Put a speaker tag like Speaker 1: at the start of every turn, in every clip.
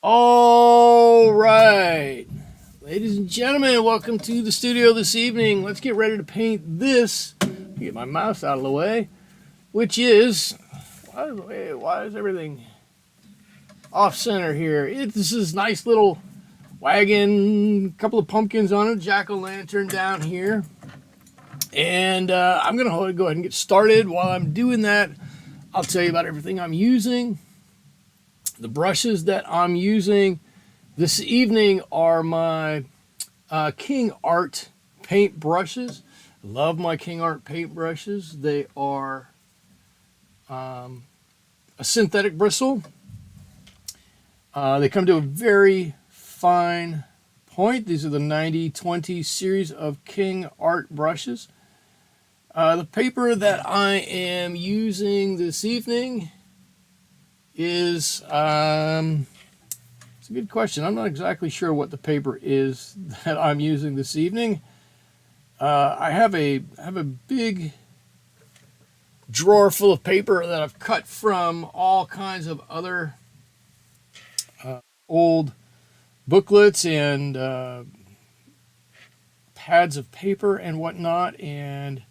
Speaker 1: All right, ladies and gentlemen, welcome to the studio this evening. Let's get ready to paint this. Get my mouse out of the way, which is why is everything off center here? This is nice little wagon, couple of pumpkins on it, jack-o'-lantern down here, and I'm gonna go ahead and get started. While I'm doing that, I'll tell you about everything I'm using. The brushes that I'm using this evening are my King Art paint brushes. Love my King Art paint brushes. They are a synthetic bristle. They come to a very fine point. These are the 90-20 series of King Art brushes. The paper that I am using this evening is it's a good question. I'm not exactly sure what the paper is that I'm using this evening. I have a big drawer full of paper that I've cut from all kinds of other old booklets and pads of paper and whatnot, and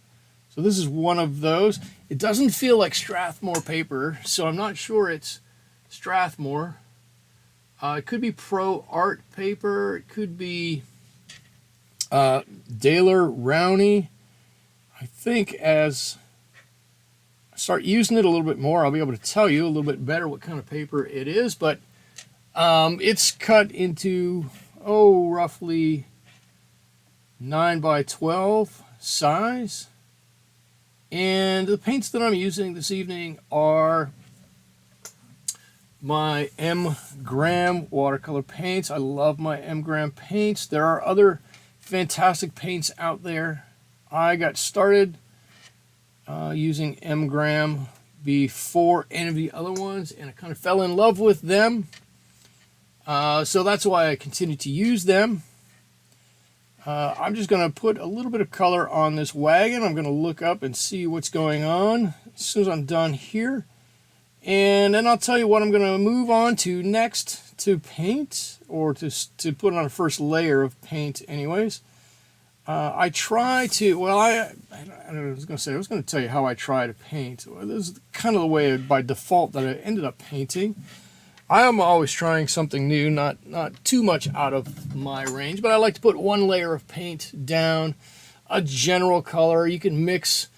Speaker 1: so this is one of those. It doesn't feel like Strathmore paper, so I'm not sure it's Strathmore. It could be Pro Art paper. It could be Daler Rowney. I think as I start using it a little bit more, I'll be able to tell you a little bit better what kind of paper it is, but it's cut into, roughly 9 by 12 size. And the paints that I'm using this evening are my M. Graham watercolor paints. I love my M. Graham paints. There are other fantastic paints out there. I got started using M. Graham before any of the other ones, and I kind of fell in love with them. So that's why I continue to use them. I'm just going to put a little bit of color on this wagon. I'm going to look up and see what's going on as soon as I'm done here. And then I'll tell you what I'm going to move on to next to paint, or to put on a first layer of paint anyways. I try to, well, I was going to tell you how I try to paint. Well, this is kind of the way by default that I ended up painting. I am always trying something new, not too much out of my range, but I like to put one layer of paint down, a general color. You can mix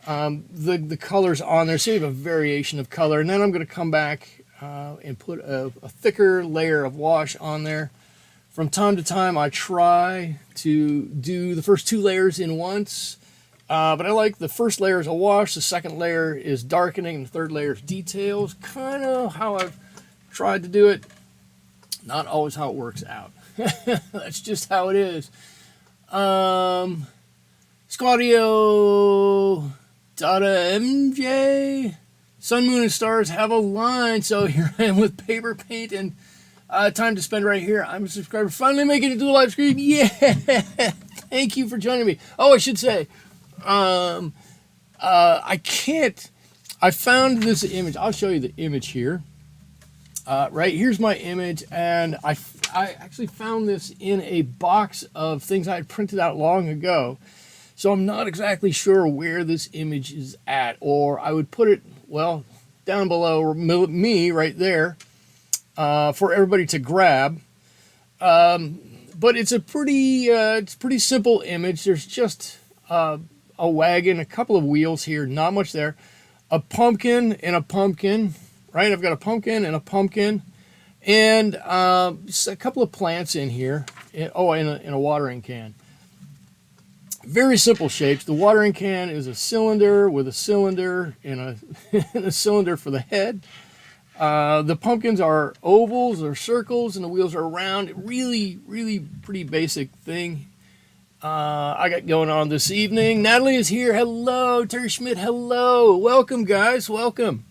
Speaker 1: the colors on there, so you have a variation of color, and then I'm going to come back and put a thicker layer of wash on there. From time to time, I try to do the first two layers in once, but I like the first layer is a wash, the second layer is darkening, and the third layer is details. Kind of how I've tried to do it. Not always how it works out. That's just how it is. Squadio Dada MJ, Sun, Moon, and Stars have a line. So here I am with paper, paint, and time to spend right here. I'm a subscriber, finally making it to a live stream. Yeah, thank you for joining me. Oh, I should say, I found this image. I'll show you the image here. Right here's my image, and I actually found this in a box of things I had printed out long ago, so I'm not exactly sure where this image is at, or I would put it, well, down below me right there for everybody to grab. But it's a pretty simple image. There's just a wagon, a couple of wheels here, not much there, a pumpkin and a pumpkin. Right, I've got a pumpkin and a pumpkin, and just a couple of plants in here. In a watering can. Very simple shapes. The watering can is a cylinder with a cylinder and a cylinder for the head. The pumpkins are ovals or circles, and the wheels are round. Really, really pretty basic thing. I got going on this evening. Natalie is here. Hello, Terry Schmidt. Hello, welcome, guys. Welcome.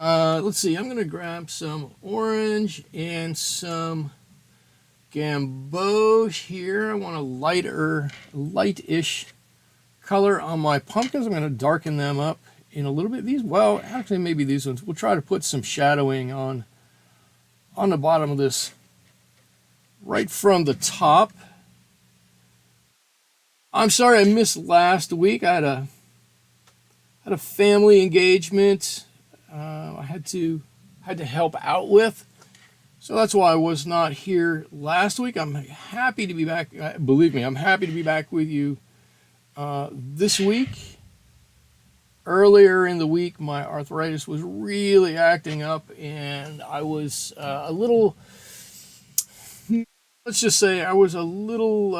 Speaker 1: Let's see, I'm going to grab some orange and some gamboge here. I want a light-ish color on my pumpkins. I'm going to darken them up in a little bit. These, well, actually maybe these ones. We'll try to put some shadowing on on the bottom of this right from the top. I'm sorry I missed last week. I had a family engagement I had to help out with. So that's why I was not here last week. I'm happy to be back. Believe me, I'm happy to be back with you this week. Earlier in the week, my arthritis was really acting up, and I was a little, let's just say, I was a little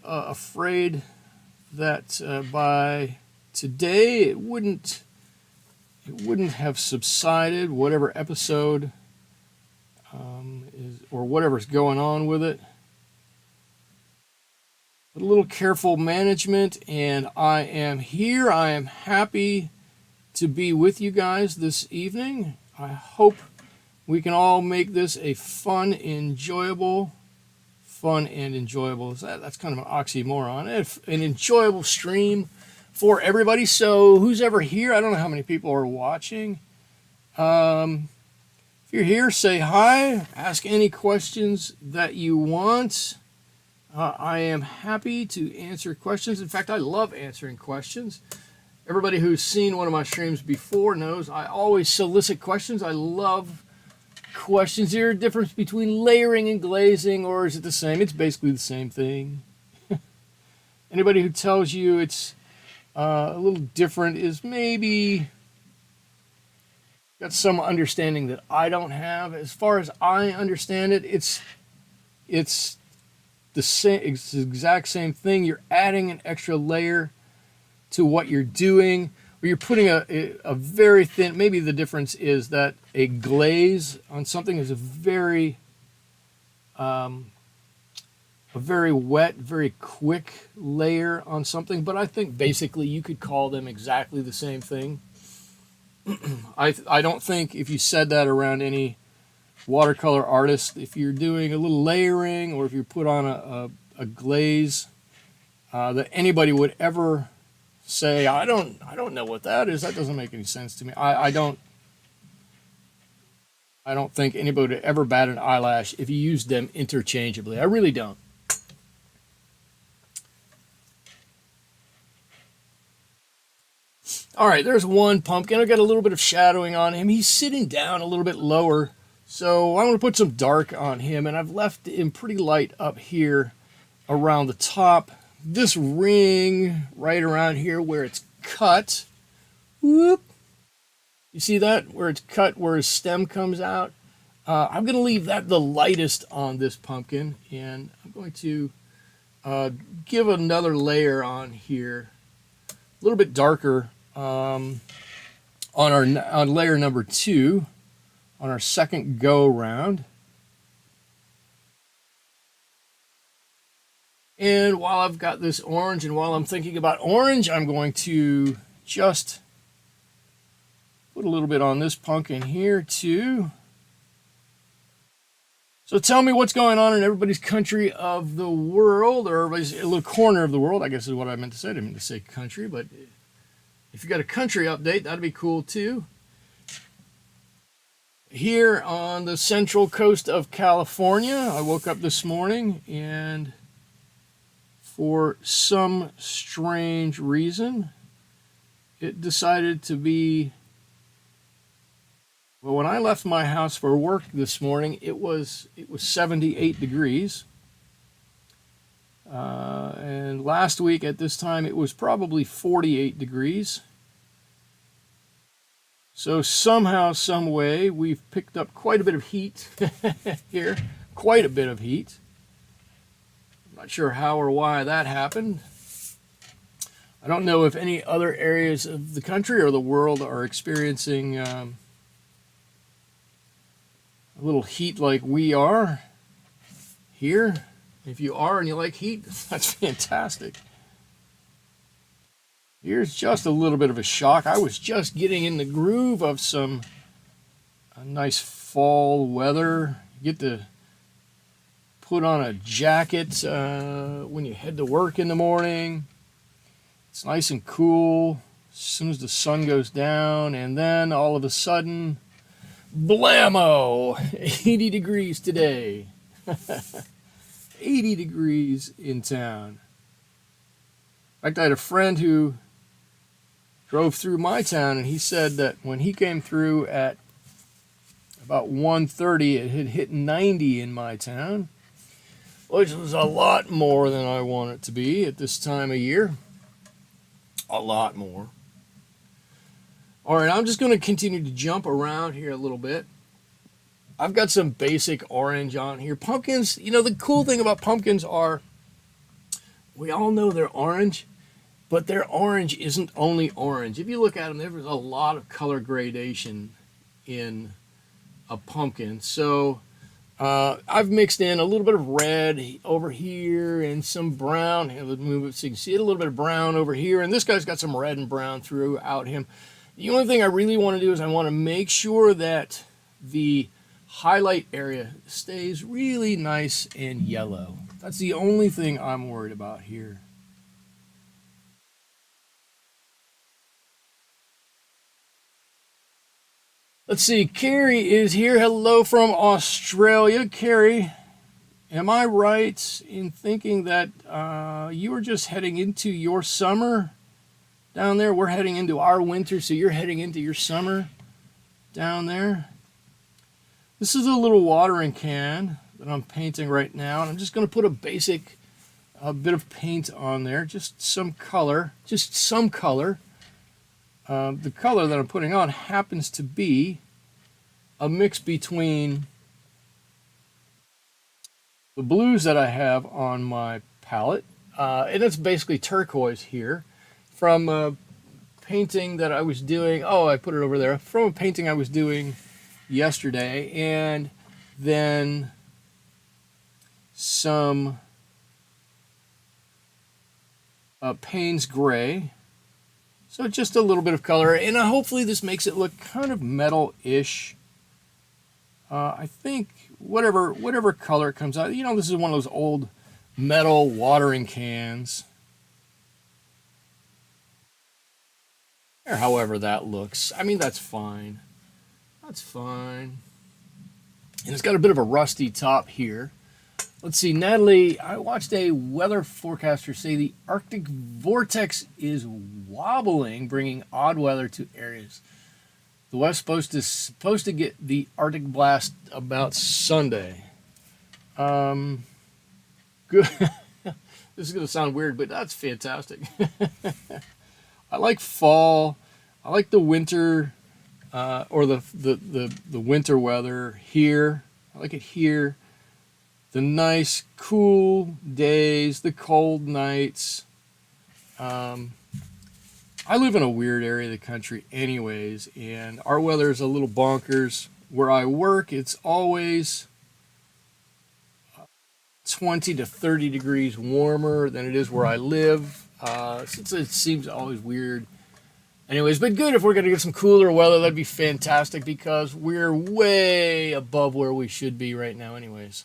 Speaker 1: afraid that by today it wouldn't have subsided, whatever episode is, or whatever's going on with it. But a little careful management, and I am here. I am happy to be with you guys this evening. I hope we can all make this a fun and enjoyable. That's kind of an oxymoron. An enjoyable stream for everybody. So who's ever here? I don't know how many people are watching. If you're here, say hi. Ask any questions that you want. I am happy to answer questions. In fact, I love answering questions. Everybody who's seen one of my streams before knows I always solicit questions. I love questions. Is there a difference between layering and glazing, or is it the same? It's basically the same thing. Anybody who tells you it's a little different is maybe got some understanding that I don't have. As far as I understand it, it's the same, it's the exact same thing. You're adding an extra layer to what you're doing, or you're putting a very thin, maybe the difference is that a glaze on something is a very wet, very quick layer on something, but I think basically you could call them exactly the same thing. I don't think if you said that around any watercolor artist, if you're doing a little layering or if you put on a glaze, that anybody would ever say, I don't know what that is. That doesn't make any sense to me. I don't think anybody would ever bat an eyelash if you used them interchangeably. I really don't. All right, there's one pumpkin. I got a little bit of shadowing on him. He's sitting down a little bit lower, so I'm going to put some dark on him, and I've left him pretty light up here around the top. This ring right around here where it's cut, whoop, you see that? Where it's cut, where his stem comes out. I'm going to leave that the lightest on this pumpkin, and I'm going to give another layer on here, a little bit darker, on layer number 2, on our second go round. And while I've got this orange, and while I'm thinking about orange, I'm going to just put a little bit on this pumpkin here too. So tell me what's going on in everybody's country of the world, or everybody's a little corner of the world, I guess is what I meant to say. I didn't mean to say country, but if you got a country update, that'd be cool too. Here on the central coast of California, I woke up this morning and for some strange reason, it decided to be, well, when I left my house for work this morning, it was 78 degrees. And last week at this time, it was probably 48 degrees. So somehow, some way, we've picked up quite a bit of heat here, quite a bit of heat. I'm not sure how or why that happened. I don't know if any other areas of the country or the world are experiencing a little heat like we are here. If you are and you like heat, that's fantastic. Here's just a little bit of a shock. I was just getting in the groove of some nice fall weather. You get to put on a jacket when you head to work in the morning. It's nice and cool as soon as the sun goes down, and then all of a sudden, Blammo! 80 degrees today. 80 degrees in town. In fact, I had a friend who drove through my town, and he said that when he came through at about 1:30, it had hit 90 in my town, which was a lot more than I want it to be at this time of year. A lot more. All right, I'm just going to continue to jump around here a little bit. I've got some basic orange on here. Pumpkins, you know, the cool thing about pumpkins are we all know they're orange, but their orange isn't only orange. If you look at them, there's a lot of color gradation in a pumpkin. So I've mixed in a little bit of red over here and some brown. Here, let's move it so you can see it. A little bit of brown over here. And this guy's got some red and brown throughout him. The only thing I really want to do is I want to make sure that the highlight area stays really nice and yellow. That's the only thing I'm worried about here. Let's see, Carrie is here. Hello from Australia. Carrie, am I right in thinking that you are just heading into your summer down there? We're heading into our winter, so you're heading into your summer down there. This is a little watering can that I'm painting right now, and I'm just going to put a basic bit of paint on there, just some color, the color that I'm putting on happens to be a mix between the blues that I have on my palette, and it's basically turquoise here, from a painting that I was doing. Oh, I put it over there. From a painting I was doing yesterday, and then some Payne's Gray. So just a little bit of color, and hopefully this makes it look kind of metal-ish. I think whatever color comes out, you know, this is one of those old metal watering cans. Or however that looks. I mean, that's fine. That's fine. And it's got a bit of a rusty top here. Let's see, Natalie, I watched a weather forecaster say the Arctic vortex is wobbling, bringing odd weather to areas. The West supposed to get the Arctic blast about Sunday. Good. This is going to sound weird, but that's fantastic. I like fall. I like the winter, or the winter weather here. I like it here. The nice, cool days, the cold nights. I live in a weird area of the country anyways, and our weather is a little bonkers. Where I work, it's always 20 to 30 degrees warmer than it is where I live. Since it seems always weird. Anyways, but good, if we're going to get some cooler weather, that'd be fantastic, because we're way above where we should be right now anyways.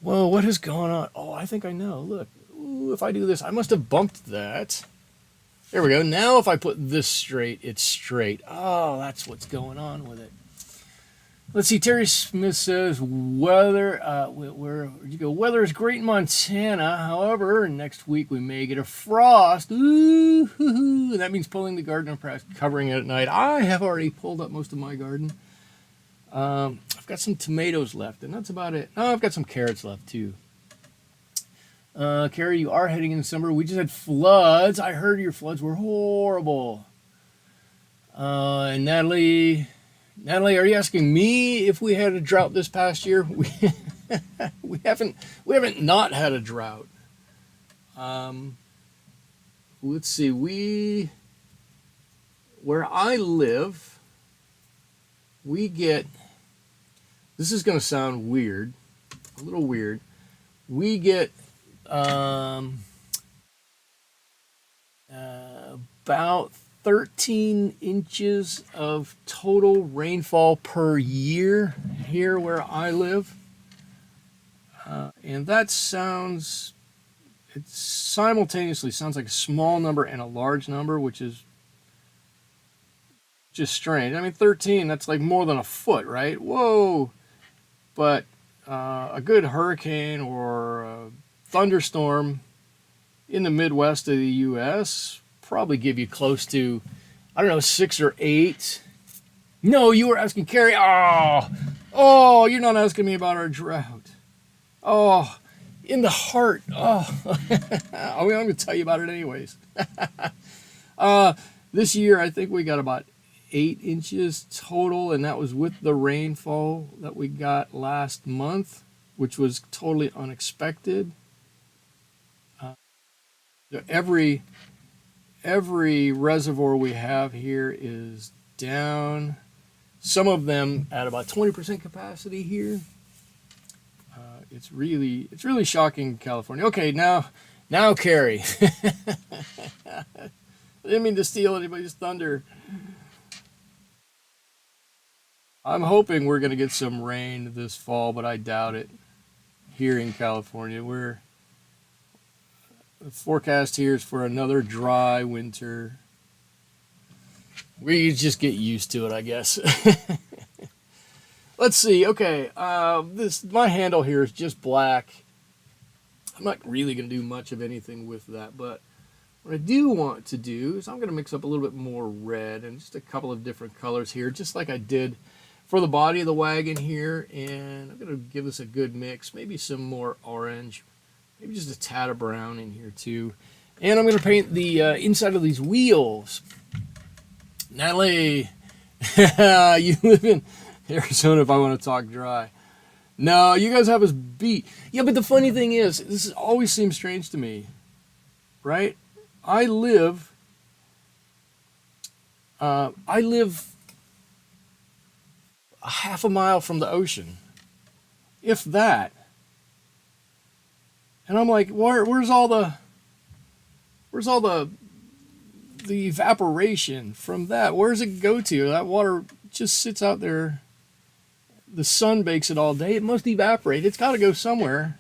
Speaker 1: Whoa, what is going on? Oh, I think I know. Look, ooh, if I do this, I must have bumped that. There we go. Now if I put this straight, it's straight. Oh, that's what's going on with it. Let's see, Terry Smith says, where'd you go? Weather is great in Montana. However, next week we may get a frost. Ooh, hoo-hoo. That means pulling the garden up, perhaps covering it at night. I have already pulled up most of my garden. I've got some tomatoes left, and that's about it. Oh, I've got some carrots left, too. Carrie, you are heading into summer. We just had floods. I heard your floods were horrible. And Natalie, are you asking me if we had a drought this past year? We haven't not had a drought. Let's see. Where I live, we get. This is going to sound weird, a little weird. We get about 13 inches of total rainfall per year here where I live. And that it simultaneously sounds like a small number and a large number, which is just strange. I mean, 13, that's like more than a foot, right? Whoa. But a good hurricane or a thunderstorm in the Midwest of the U.S. probably give you close to, I don't know, 6 or 8. No, you were asking Carrie. Oh, you're not asking me about our drought. Oh, in the heart. Oh, I'm going to tell you about it anyways. This year, I think we got about 8 inches total, and that was with the rainfall that we got last month, which was totally unexpected. Every reservoir we have here is down. Some of them at about 20% capacity here. It's really shocking in California. Okay, now, Carrie. I didn't mean to steal anybody's thunder. I'm hoping we're going to get some rain this fall, but I doubt it. Here in California, the forecast here is for another dry winter. We just get used to it, I guess. Let's see. Okay, my handle here is just black. I'm not really going to do much of anything with that, but what I do want to do is I'm going to mix up a little bit more red and just a couple of different colors here, just like I did for the body of the wagon here. And I'm going to give this a good mix, maybe some more orange, maybe just a tad of brown in here too. And I'm going to paint the inside of these wheels. Natalie, you live in Arizona if I want to talk dry. No, you guys have us beat. Yeah, but the funny thing is, this always seems strange to me, right? I live a half a mile from the ocean, if that. And I'm like, where's all the evaporation from that? Where does it go to? That water just sits out there. The sun bakes it all day. It must evaporate. It's got to go somewhere.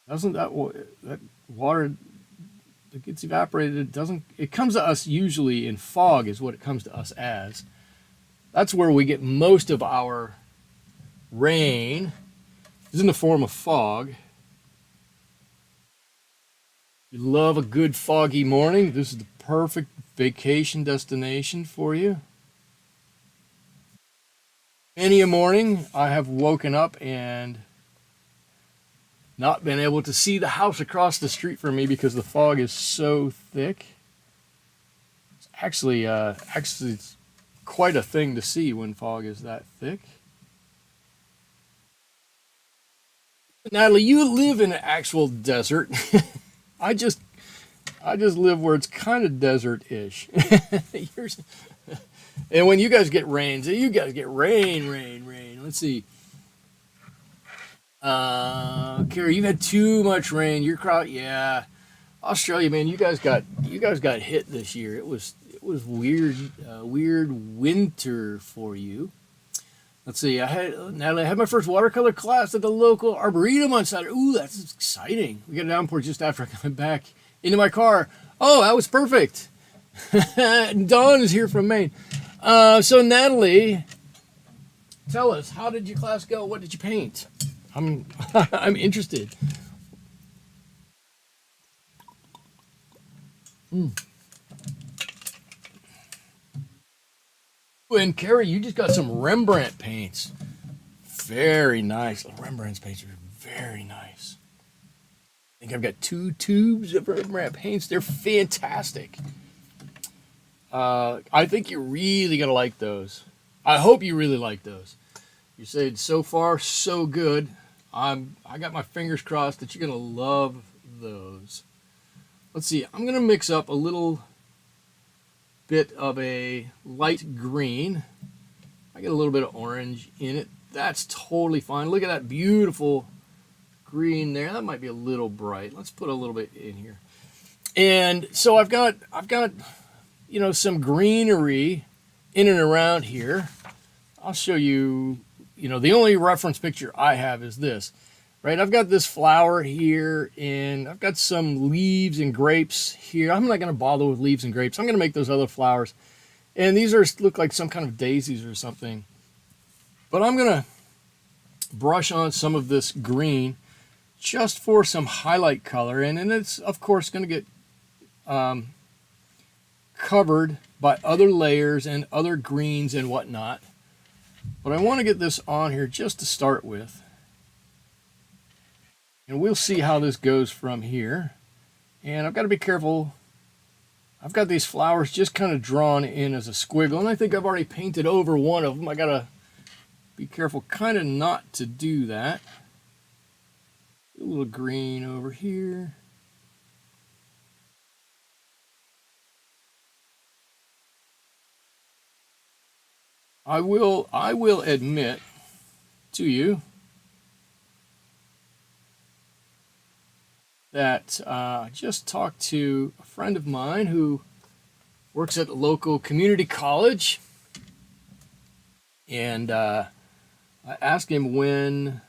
Speaker 1: Doesn't that water that gets evaporated? It comes to us usually in fog, is what it comes to us as. That's where we get most of our rain. It's in the form of fog. You love a good foggy morning. This is the perfect vacation destination for you. Many a morning I have woken up and not been able to see the house across the street from me because the fog is so thick. It's actually it's quite a thing to see when fog is that thick. Natalie, you live in an actual desert. I just live where it's kind of desert-ish. And when you guys get rain, rain. Let's see. Carrie, you've had too much rain. Your crowd, yeah. Australia, man, you guys got hit this year. It was weird winter for you. Let's see. Natalie, I had my first watercolor class at the local arboretum on Saturday. Ooh, that's exciting. We got a downpour just after I got back into my car. Oh, that was perfect. Dawn is here from Maine. So Natalie, tell us, how did your class go? What did you paint? I'm interested. And Carrie, you just got some Rembrandt paints. Very nice. The Rembrandt's paints are very nice. I think I've got 2 tubes of Rembrandt paints. They're fantastic. I think you're really going to like those. I hope you really like those. You said so far so good. I got my fingers crossed that you're going to love those. Let's see. I'm going to mix up a little bit of a light green. I get a little bit of orange in it. That's totally fine. Look at that beautiful green there. That might be a little bright. Let's put a little bit in here. And so I've got some greenery in and around here. I'll show you, the only reference picture I have is this. right? I've got this flower here, and I've got some leaves and grapes here. I'm not going to bother with leaves and grapes. I'm going to make those other flowers. And these look like some kind of daisies or something. But I'm going to brush on some of this green just for some highlight color. And then it's, of course, going to get covered by other layers and other greens and whatnot. But I want to get this on here just to start with. And we'll see how this goes from here. And I've got to be careful. I've got these flowers just kind of drawn in as a squiggle. And I think I've already painted over one of them. I got to be careful kind of not to do that. A little green over here. I will admit to you that I just talked to a friend of mine who works at the local community college, and I asked him when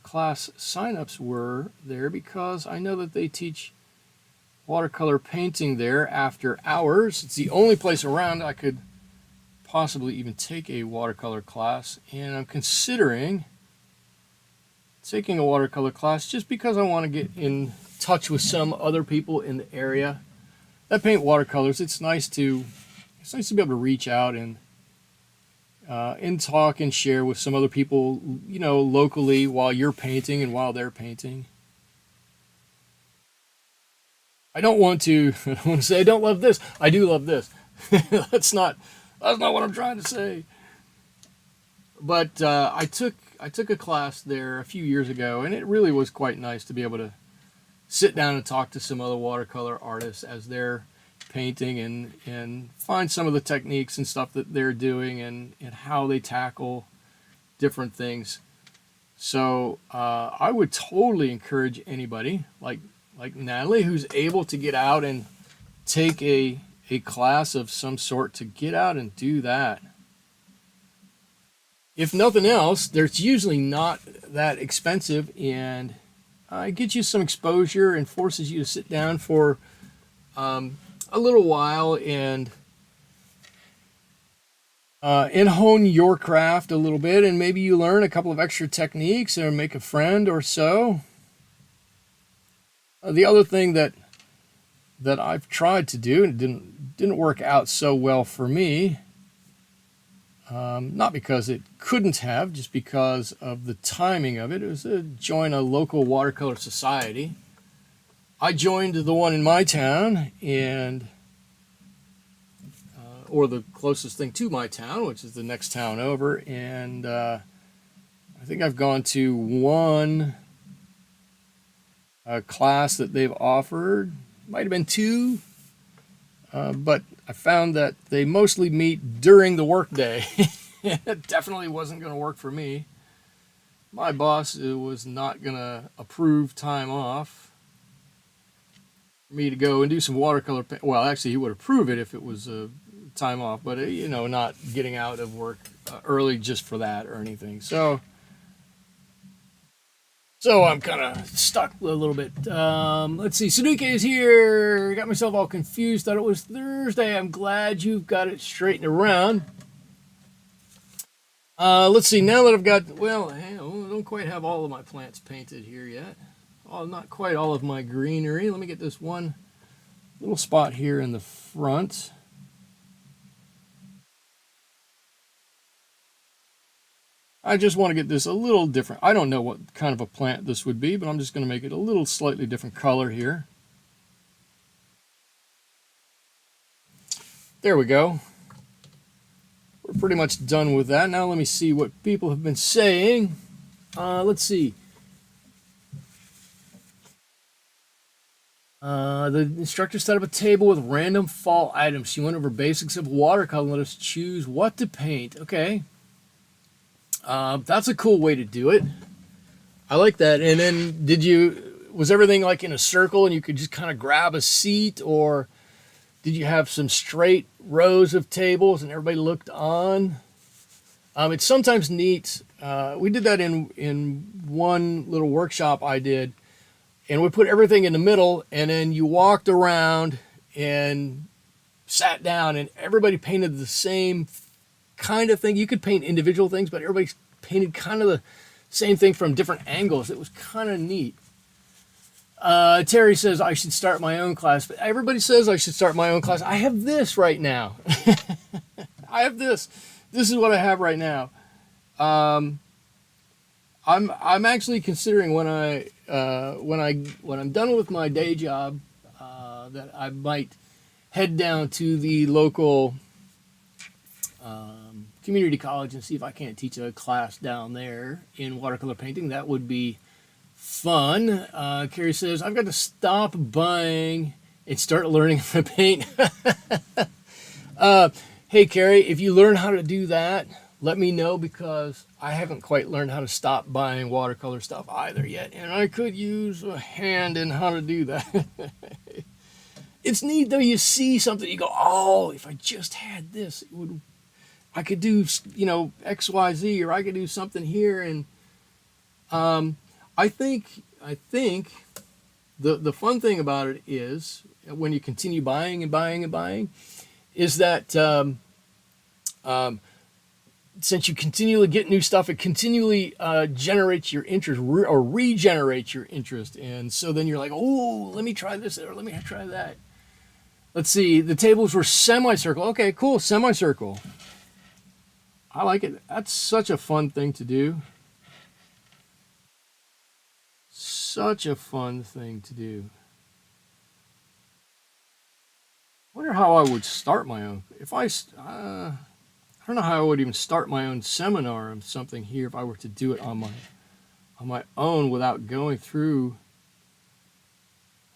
Speaker 1: class signups were there, because I know that they teach watercolor painting there after hours. It's the only place around I could possibly even take a watercolor class, and I'm considering taking a watercolor class just because I want to get in touch with some other people in the area that paint watercolors. It's nice to be able to reach out and talk and share with some other people, you know, locally while you're painting and while they're painting. I don't want to say I don't love this. I do love this. That's not what I'm trying to say. But I took a class there a few years ago, and it really was quite nice to be able to sit down and talk to some other watercolor artists as they're painting, and find some of the techniques and stuff that they're doing, and how they tackle different things. So I would totally encourage anybody like Natalie who's able to get out and take a class of some sort to get out and do that. If nothing else, there's usually not that expensive, and it gets you some exposure and forces you to sit down for a little while and hone your craft a little bit, and maybe you learn a couple of extra techniques or make a friend or so. The other thing that I've tried to do, and didn't work out so well for me, not because it couldn't have, just because of the timing of it. It was to join a local watercolor society. I joined the one in my town, and or the closest thing to my town, which is the next town over, and I think I've gone to one class that they've offered. Might have been two, but I found that they mostly meet during the workday. It definitely wasn't going to work for me. My boss was not going to approve time off for me to go and do some watercolor paint. Well, actually, he would approve it if it was time off, but you know, not getting out of work early just for that or anything. So I'm kind of stuck a little bit. Let's see. Suduke is here. Got myself all confused. Thought it was Thursday. I'm glad you've got it straightened around. Let's see. Now that I've got, well, I don't quite have all of my plants painted here yet. Oh, not quite all of my greenery. Let me get this one little spot here in the front. I just want to get this a little different. I don't know what kind of a plant this would be, but I'm just going to make it a little slightly different color here. There we go. We're pretty much done with that. Now let me see what people have been saying. Let's see. The instructor set up a table with random fall items. She went over basics of watercolor and let us choose what to paint. Okay. That's a cool way to do it. I like that. And then was everything like in a circle and you could just kind of grab a seat, or did you have some straight rows of tables and everybody looked on? It's sometimes neat We did that in one little workshop I did, and we put everything in the middle, and then you walked around and sat down, and everybody painted the same kind of thing. You could paint individual things, but everybody painted kind of the same thing from different angles. It was kind of neat. Terry says I should start my own class, but everybody says I should start my own class. I have this right now. I have this. This is what I have right now. I'm actually considering when I'm done with my day job, that I might head down to the local community college and see if I can't teach a class down there in watercolor painting. That would be fun. Carrie says I've got to stop buying and start learning how to paint. Hey Carrie, if you learn how to do that, let me know, because I haven't quite learned how to stop buying watercolor stuff either yet, and I could use a hand in how to do that. It's neat though. You see something, you go, oh, if I just had this, I could do, X, Y, Z, or I could do something here. And I think the fun thing about it is when you continue buying and buying and buying, is that since you continually get new stuff, it continually generates your interest or regenerates your interest. And so then you're like, oh, let me try this, or let me try that. Let's see, the tables were semicircle. Okay, cool, semicircle. I like it. That's such a fun thing to do. Such a fun thing to do. I wonder how I would start my own. If I don't know how I would even start my own seminar or something here if I were to do it on my own without going through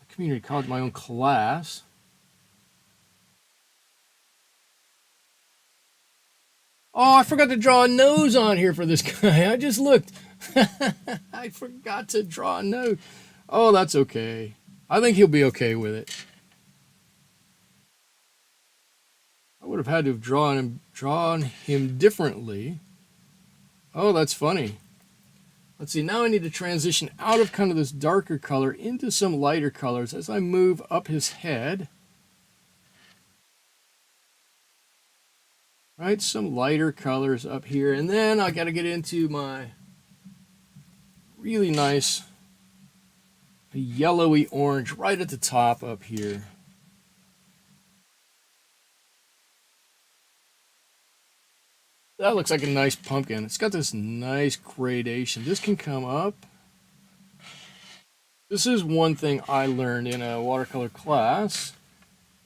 Speaker 1: a community college, my own class. Oh, I forgot to draw a nose on here for this guy. I just looked. I forgot to draw a nose. Oh, that's okay. I think he'll be okay with it. I would have had to have drawn him differently. Oh, that's funny. Let's see, now I need to transition out of kind of this darker color into some lighter colors as I move up his head. Right, some lighter colors up here, and then I got to get into my really nice yellowy orange right at the top up here. That looks like a nice pumpkin. It's got this nice gradation. This can come up. This is one thing I learned in a watercolor class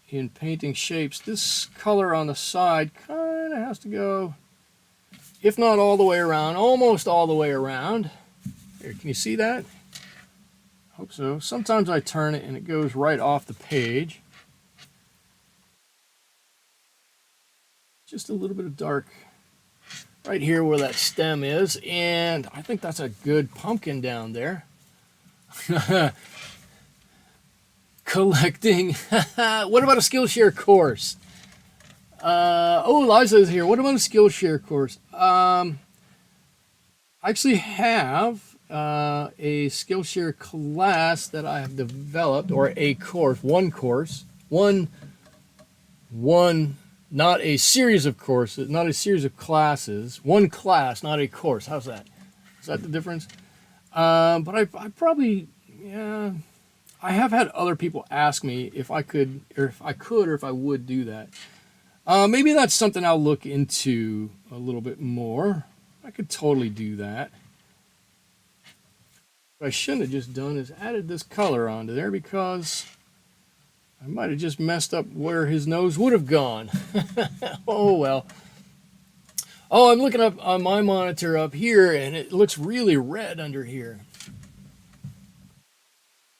Speaker 1: in painting shapes. This color on the side kind of has to go, if not all the way around, almost all the way around. Here, can you see that? Hope so. Sometimes I turn it and it goes right off the page. Just a little bit of dark right here where that stem is, and I think that's a good pumpkin down there. Collecting. What about a Skillshare course? Oh, Liza is here. What about a Skillshare course? I actually have a Skillshare class that I have developed, or a course, one, not a series of courses, not a series of classes, one class, not a course. How's that? Is that the difference? But I probably, yeah, I have had other people ask me if I could, or if I would do that. Maybe that's something I'll look into a little bit more. I could totally do that. What I shouldn't have just done is added this color onto there, because I might have just messed up where his nose would have gone. Oh, well. Oh, I'm looking up on my monitor up here, and it looks really red under here.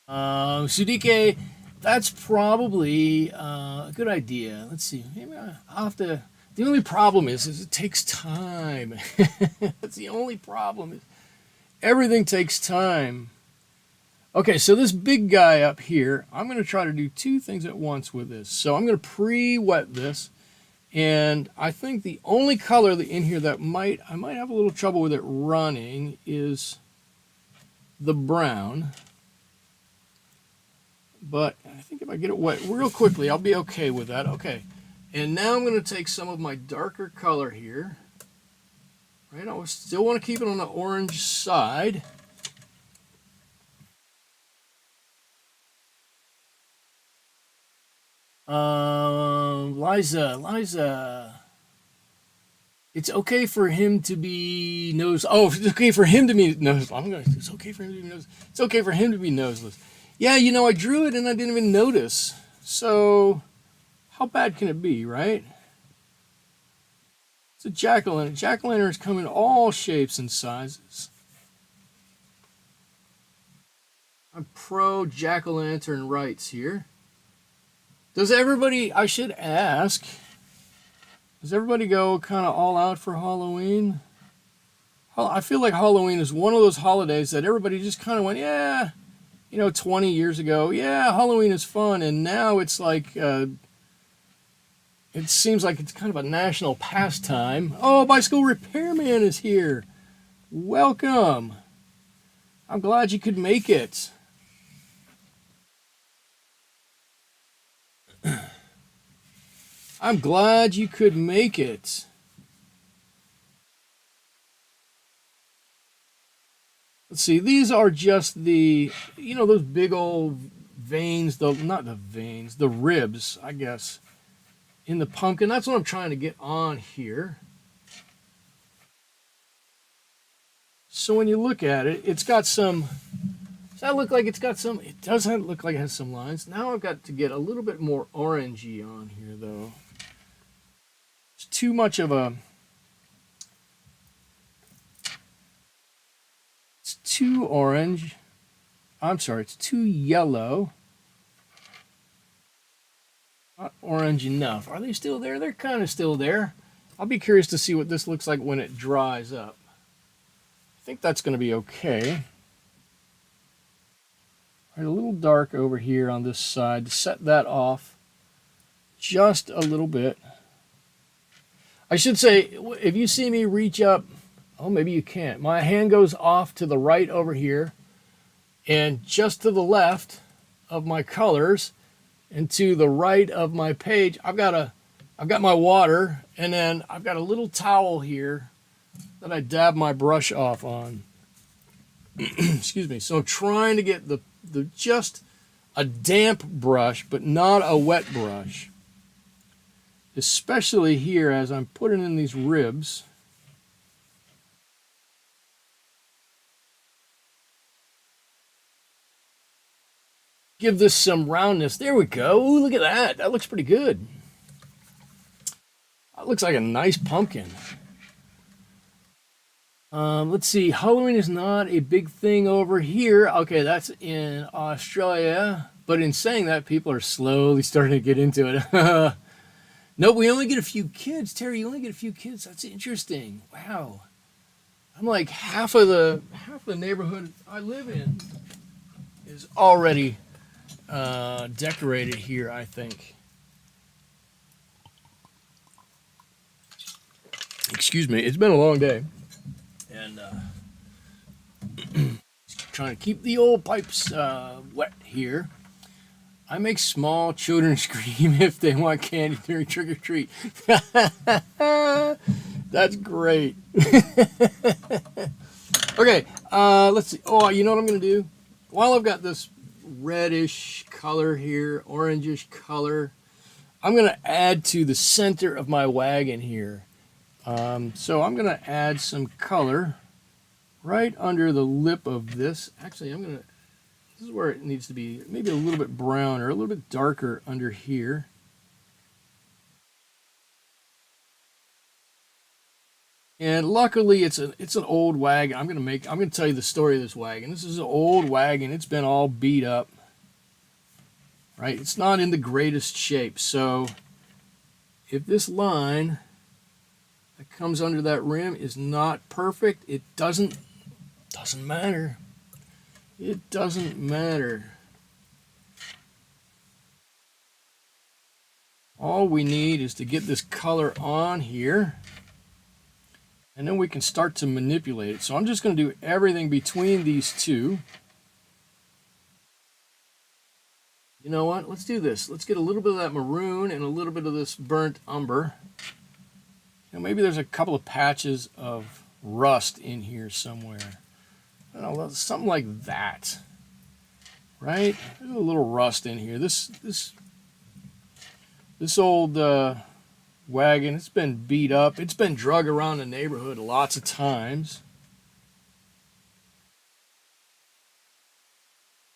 Speaker 1: Sudike, that's probably a good idea. Let's see. Maybe I'll have to. The only problem is it takes time. That's the only problem. Is everything takes time. Okay, so this big guy up here, I'm going to try to do two things at once with this. So I'm going to pre-wet this, And I think the only color in here that I might have a little trouble with it running is the brown. But I think if I get it wet real quickly, I'll be okay with that. Okay. And now I'm going to take some of my darker color here. Right, I still want to keep it on the orange side. Liza. It's okay for him to be nose. Oh, it's okay for him to be nose. It's okay for him to be nose. It's okay for him to be noseless. Yeah, you know, I drew it and I didn't even notice. So, how bad can it be, right? It's a jack-o'-lantern. Jack-o'-lanterns come in all shapes and sizes. I'm pro jack-o'-lantern rights here. Does everybody, I should ask, does everybody go kind of all out for Halloween? I feel like Halloween is one of those holidays that everybody just kind of went, yeah, 20 years ago, yeah, Halloween is fun. And now it's like, it seems like it's kind of a national pastime. Oh, Bicycle Repairman is here. Welcome. I'm glad you could make it. I'm glad you could make it. Let's see, these are just the, those big old veins, not the veins, the ribs, I guess, in the pumpkin. That's what I'm trying to get on here. So when you look at it, it's got some, does that look like it's got some, it doesn't look like it has some lines. Now I've got to get a little bit more orangey on here, though. It's too much of a, it's too orange. I'm sorry, it's too yellow. Not orange enough. Are they still there? They're kind of still there. I'll be curious to see what this looks like when it dries up. I think that's going to be okay. Right, a little dark over here on this side to set that off just a little bit. I should say, if you see me reach up, oh, maybe you can't. My hand goes off to the right over here, and just to the left of my colors, and to the right of my page, I've got my water, and then I've got a little towel here that I dab my brush off on. Excuse me. So I'm trying to get the just a damp brush, but not a wet brush. Especially here as I'm putting in these ribs. Give this some roundness. There we go. Ooh, look at that. That looks pretty good. That looks like a nice pumpkin. Let's see. Halloween is not a big thing over here. Okay, that's in Australia. But in saying that, people are slowly starting to get into it. No, we only get a few kids. Terry, you only get a few kids. That's interesting. Wow. I'm like half of the neighborhood I live in is already decorated here, I think. Excuse me. It's been a long day. And trying to keep the old pipes wet here. I make small children scream if they want candy during trick or treat. That's great. Okay, let's see. Oh, you know what I'm going to do? While I've got this reddish color here, orangish color, I'm going to add to the center of my wagon here. So I'm going to add some color right under the lip of this. Actually, this is where it needs to be, maybe a little bit browner, a little bit darker under here. And luckily, it's an old wagon. I'm gonna tell you the story of this wagon. This is an old wagon. It's been all beat up. Right? It's not in the greatest shape. So if this line that comes under that rim is not perfect, it doesn't matter. It doesn't matter. All we need is to get this color on here, and then we can start to manipulate it. So I'm just going to do everything between these two. You know what? Let's do this. Let's get a little bit of that maroon and a little bit of this burnt umber. You know, maybe there's a couple of patches of rust in here somewhere. I don't know, something like that. Right? There's a little rust in here. This old wagon, it's been beat up. It's been drug around the neighborhood lots of times.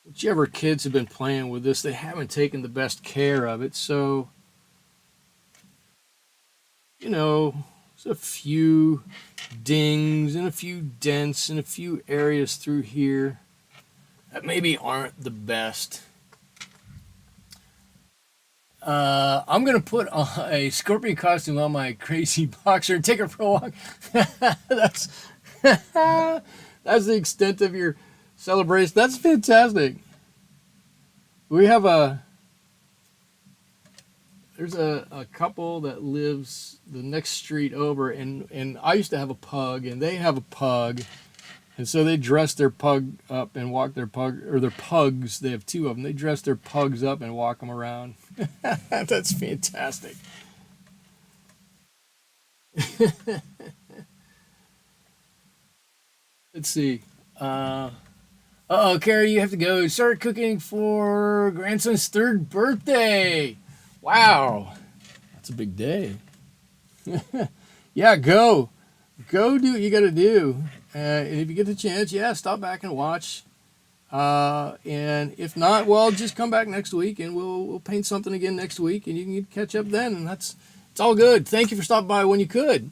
Speaker 1: Whichever kids have been playing with this, they haven't taken the best care of it. So, you know, there's a few dings and a few dents and a few areas through here that maybe aren't the best. I'm going to put a scorpion costume on my crazy boxer and take her for a walk. That's, that's the extent of your celebration. That's fantastic. We have there's a couple that lives the next street over, and I used to have a pug, and they have a pug, and so they dress their pug up and walk their pug, or their pugs, they have two of them, they dress their pugs up and walk them around. That's fantastic. Let's see. Uh-oh, Carrie, you have to go start cooking for grandson's 3rd birthday. Wow. That's a big day. Yeah, go. Go do what you got to do. And if you get the chance, yeah, stop back and watch. And if not, well, just come back next week and we'll paint something again next week and you can catch up then. And it's all good. Thank you for stopping by when you could.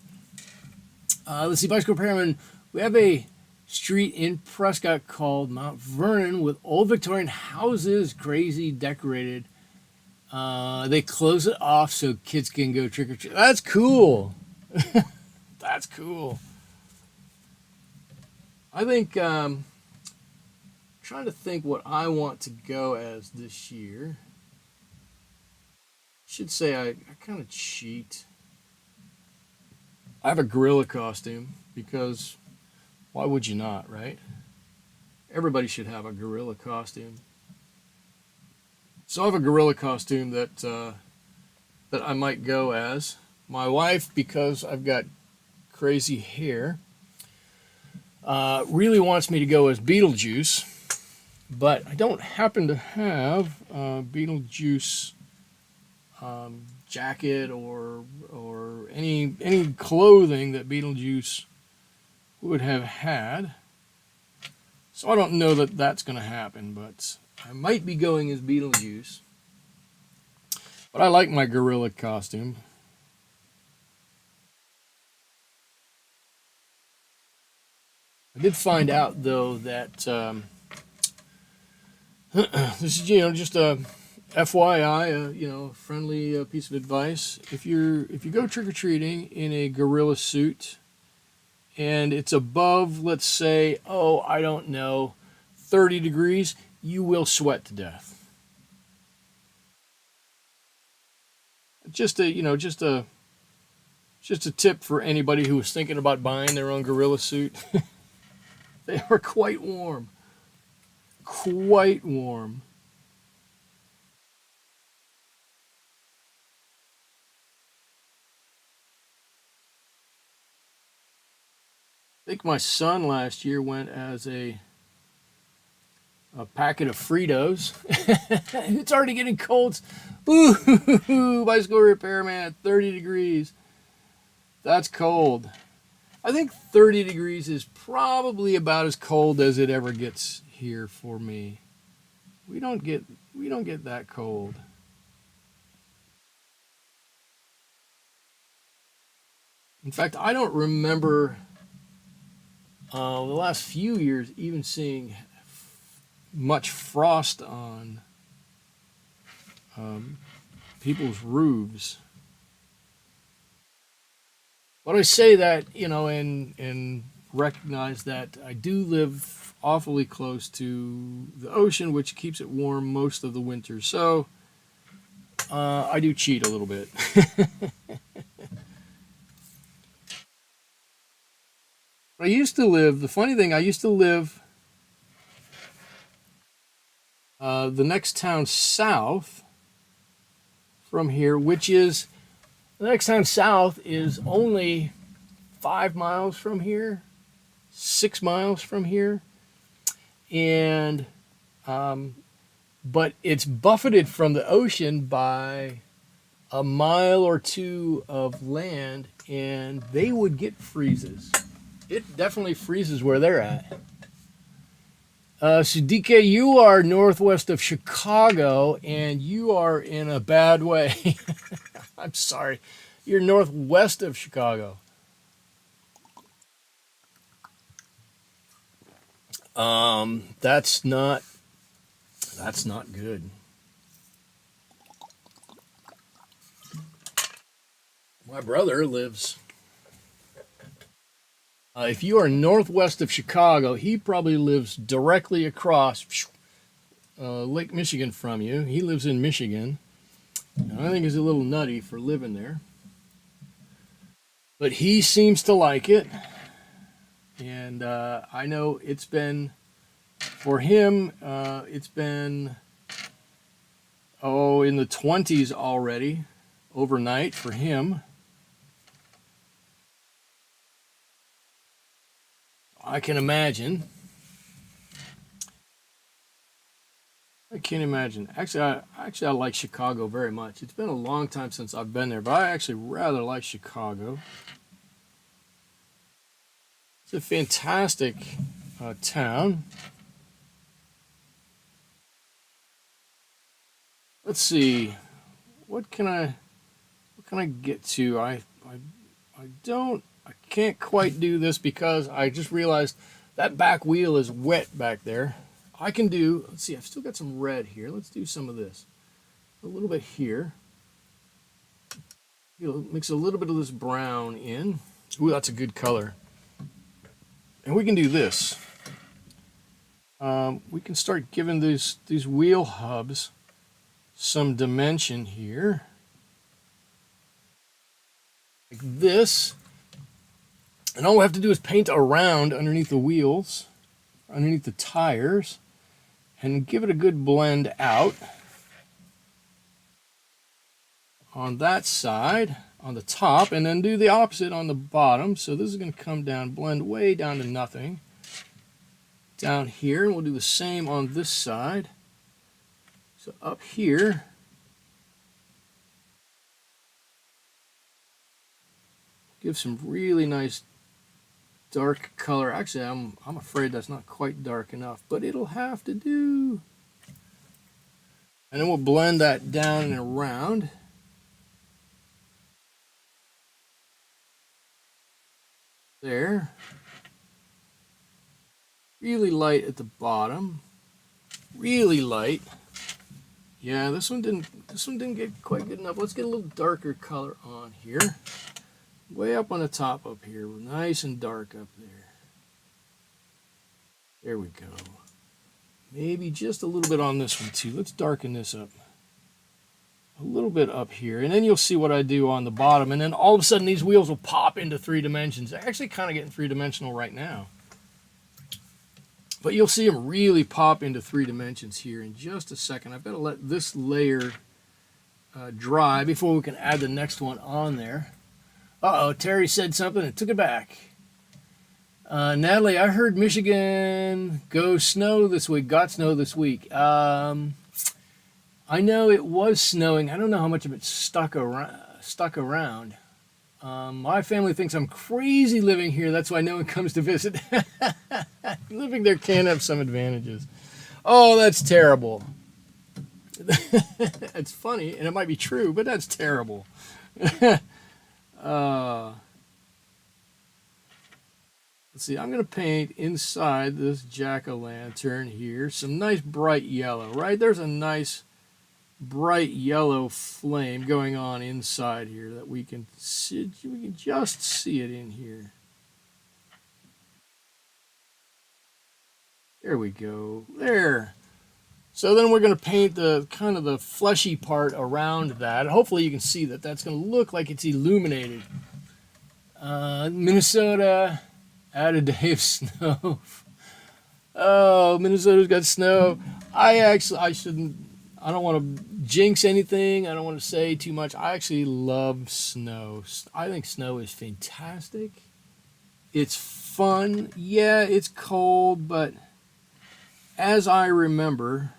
Speaker 1: Let's see, Bicycle Repairman. We have a street in Prescott called Mount Vernon with old Victorian houses, crazy decorated. They close it off so kids can go trick or treat. That's cool. That's cool. I think trying to think what I want to go as this year. Should say I kind of cheat. I have a gorilla costume because why would you not, right? Everybody should have a gorilla costume. So I have a gorilla costume that I might go as. My wife, because I've got crazy hair, really wants me to go as Beetlejuice, but I don't happen to have Beetlejuice jacket or any clothing that Beetlejuice would have had. So I don't know that that's going to happen, but I might be going as Beetlejuice. But I like my gorilla costume. I did find out though that this is just a FYI, friendly piece of advice. If you go trick or treating in a gorilla suit, and it's above, let's say, I don't know, 30 degrees, you will sweat to death. Just a tip for anybody who was thinking about buying their own gorilla suit. They are quite warm. Quite warm. I think my son last year went as a packet of Fritos. It's already getting cold. Boo! Bicycle repairman at 30 degrees. That's cold. I think 30 degrees is probably about as cold as it ever gets here for me. We don't get that cold. In fact, I don't remember the last few years even seeing much frost on people's roofs. But I say that, and recognize that I do live awfully close to the ocean, which keeps it warm most of the winter. So I do cheat a little bit. I used to live, the funny thing, I used to live the next town south from here, which is, the next town south is only 5 miles from here, 6 miles from here. And, but it's buffeted from the ocean by a mile or two of land, and they would get freezes. It definitely freezes where they're at. So DK, you are northwest of Chicago, and you are in a bad way. I'm sorry. You're northwest of Chicago. That's not good. My brother lives. If you are northwest of Chicago, he probably lives directly across Lake Michigan from you. He lives in Michigan. And I think he's a little nutty for living there. But he seems to like it. And I know it's been, for him, it's been, in the 20s already, overnight for him. I can imagine. I can't imagine. Actually, I like Chicago very much. It's been a long time since I've been there, but I actually rather like Chicago. It's a fantastic town. Let's see. What can I get to? I can't quite do this because I just realized that back wheel is wet back there. I can do, let's see, I've still got some red here. Let's do some of this. A little bit here. Mix a little bit of this brown in. Ooh, that's a good color. And we can do this. We can start giving these wheel hubs some dimension here. Like this. And all we have to do is paint around underneath the wheels, underneath the tires, and give it a good blend out. On that side, on the top, and then do the opposite on the bottom. So this is going to come down, blend way down to nothing. Down here, and we'll do the same on this side. So up here, give some really nice dark color. Actually, I'm afraid that's not quite dark enough, but it'll have to do. And then we'll blend that down and around. There. Really light at the bottom. Really light. Yeah, this one didn't get quite good enough. Let's get a little darker color on here. Way up on the top up here. Nice and dark up there. There we go. Maybe just a little bit on this one too. Let's darken this up. A little bit up here. And then you'll see what I do on the bottom. And then all of a sudden these wheels will pop into 3 dimensions. They're actually kind of getting 3-dimensional right now. But you'll see them really pop into 3 dimensions here in just a second. I've got to let this layer dry before we can add the next one on there. Uh-oh, Terry said something and took it back. Natalie, I heard Michigan got snow this week. I know it was snowing. I don't know how much of it stuck around. My family thinks I'm crazy living here. That's why no one comes to visit. Living there can have some advantages. Oh, that's terrible. It's funny, and it might be true, but that's terrible. Let's see, I'm going to paint inside this jack-o'-lantern here some nice bright yellow, right? There's a nice bright yellow flame going on inside here that we can see. We can just see it in here. There we go. There. So then we're going to paint the kind of the fleshy part around that. Hopefully you can see that that's going to look like it's illuminated. Minnesota, add a day of snow. Oh, Minnesota's got snow. I shouldn't, I don't want to jinx anything. I don't want to say too much. I actually love snow. I think snow is fantastic. It's fun. Yeah, it's cold, but as I remember,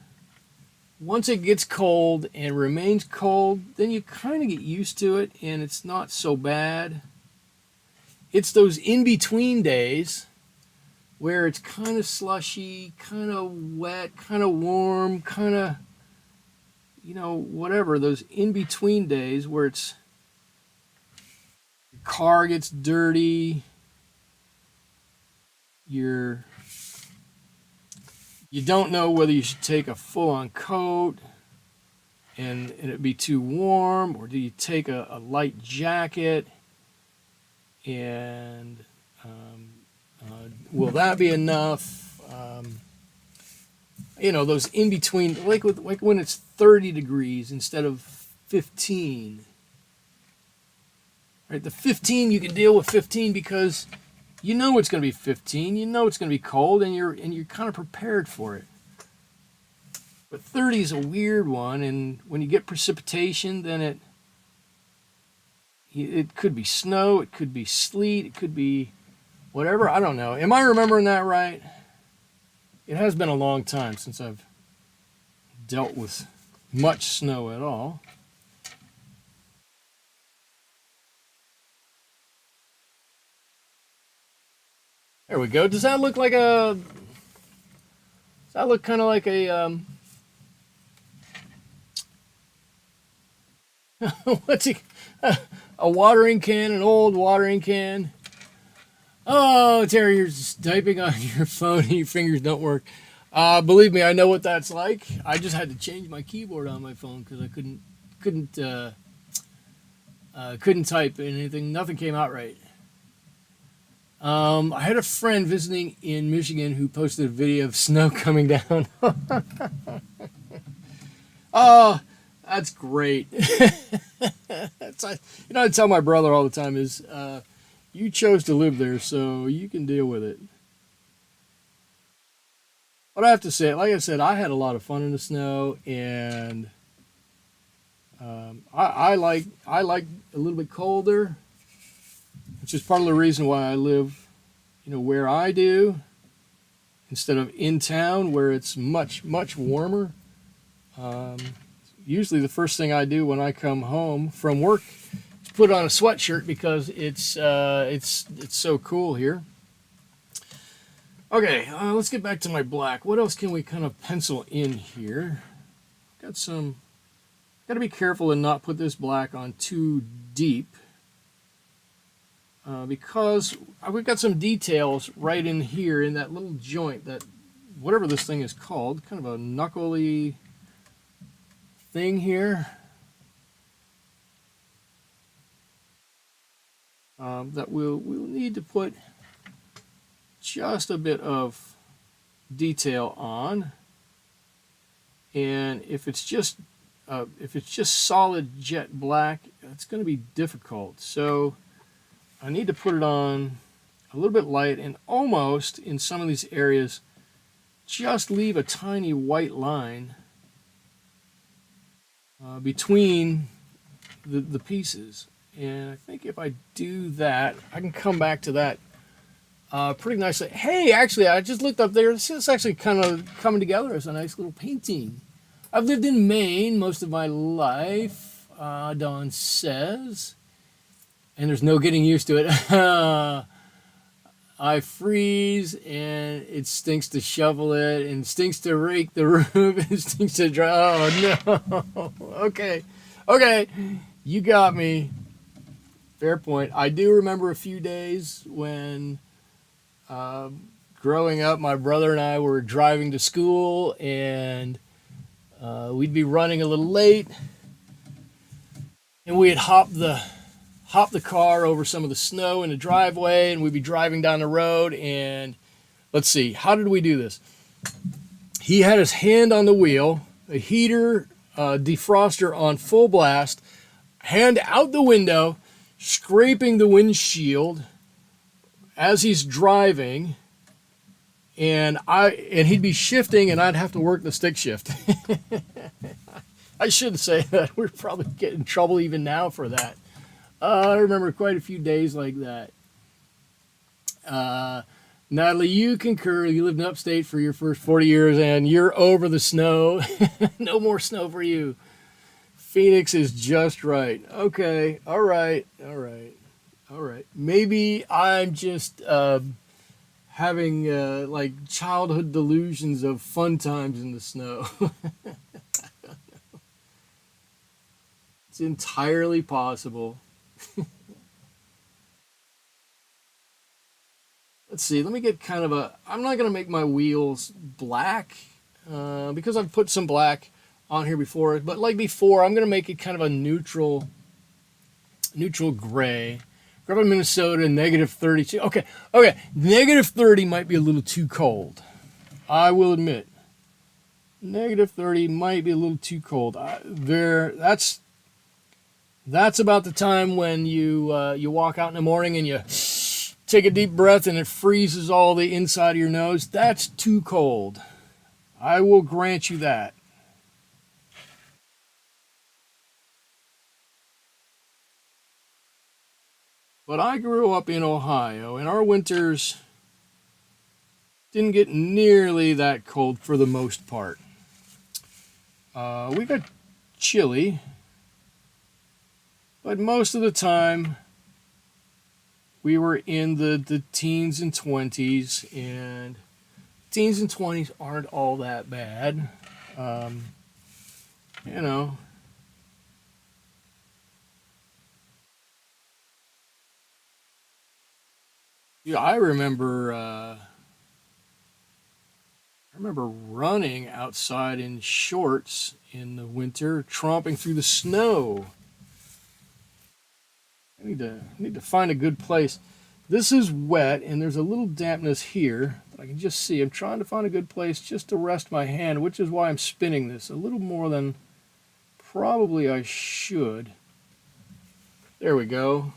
Speaker 1: once it gets cold and remains cold, then you kind of get used to it and it's not so bad. It's those in-between days where it's kind of slushy, kind of wet, kind of warm, kind of, whatever. Those in-between days where it's, your car gets dirty, you don't know whether you should take a full-on coat and it be too warm, or do you take a light jacket and will that be enough? Those in between, like when it's 30 degrees instead of 15. Right, the 15 you can deal with 15 because you know it's going to be 15. You know it's going to be cold, and you're kind of prepared for it. But 30 is a weird one, and when you get precipitation, then it could be snow, it could be sleet, it could be whatever. I don't know. Am I remembering that right? It has been a long time since I've dealt with much snow at all. There we go. Does that look like a? Does that look kind of like a? What's it? A watering can, an old watering can. Oh, Terry, you're just typing on your phone and your fingers don't work. Believe me, I know what that's like. I just had to change my keyboard on my phone because I couldn't type anything. Nothing came out right. I had a friend visiting in Michigan who posted a video of snow coming down. Oh, that's great. I tell my brother all the time is, you chose to live there, so you can deal with it. But I have to say, like I said, I had a lot of fun in the snow, and I like a little bit colder, which is part of the reason why I live, where I do, instead of in town where it's much, much warmer. Usually the first thing I do when I come home from work is put on a sweatshirt because it's so cool here. Okay, let's get back to my black. What else can we kind of pencil in here? Got to be careful and not put this black on too deep. Because we've got some details right in here in that little joint, that whatever this thing is called, kind of a knuckly thing here, that we'll need to put just a bit of detail on. And if it's just solid jet black, it's going to be difficult. So I need to put it on a little bit light, and almost in some of these areas just leave a tiny white line between the pieces. And I think if I do that, I can come back to that pretty nicely. Hey, actually, I just looked up there. This is actually kind of coming together as a nice little painting. I've lived in Maine most of my life, Don says, and there's no getting used to it. I freeze, and it stinks to shovel it, and it stinks to rake the roof, and it stinks to dry. Oh, no. Okay, you got me. Fair point. I do remember a few days when, growing up, my brother and I were driving to school, and we'd be running a little late, and we had hopped the car over some of the snow in the driveway, and we'd be driving down the road, and let's see, how did we do this? He had his hand on the wheel, a heater, defroster on full blast, hand out the window, scraping the windshield as he's driving, and he'd be shifting, and I'd have to work the stick shift. I shouldn't say that. We're probably getting in trouble even now for that. I remember quite a few days like that. Natalie, you concur. You lived in upstate for your first 40 years, and you're over the snow. No more snow for you. Phoenix is just right. Okay. All right. All right. All right. Maybe I'm just having like childhood delusions of fun times in the snow. It's entirely possible. Let's see. Let me get kind of a. I'm not going to make my wheels black because I've put some black on here before. But like before, I'm going to make it kind of a neutral gray. Grab in Minnesota, -32. Okay, okay. -30 might be a little too cold. I will admit. -30 might be a little too cold. That's about the time when you walk out in the morning and you take a deep breath and it freezes all the inside of your nose. That's too cold. I will grant you that. But I grew up in Ohio, and our winters didn't get nearly that cold for the most part. We got chilly, but most of the time we were in the teens and 20s, and teens and 20s aren't all that bad. Um, you know, yeah, I remember running outside in shorts in the winter, tromping through the snow. I need to find a good place. This is wet, and there's a little dampness here that I can just see. I'm trying to find a good place just to rest my hand, which is why I'm spinning this a little more than probably I should. There we go.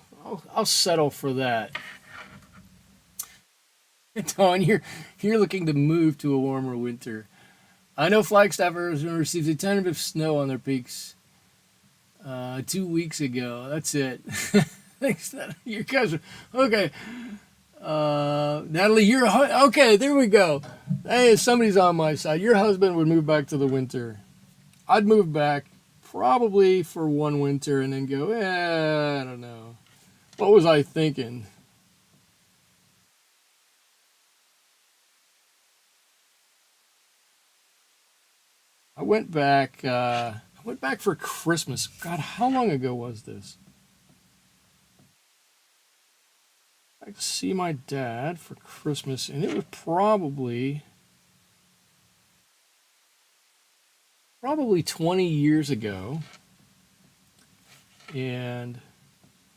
Speaker 1: I'll settle for that. Dawn, you're looking to move to a warmer winter. I know Flagstaff, Arizona receives a ton of snow on their peaks 2 weeks ago. That's it. Thanks, you guys are okay. Natalie, okay. There we go. Hey, somebody's on my side. Your husband would move back to the winter. I'd move back probably for one winter and then go. I don't know. What was I thinking? I went back. I went back for Christmas. God, how long ago was this? I to see my dad for Christmas, and it was probably 20 years ago. And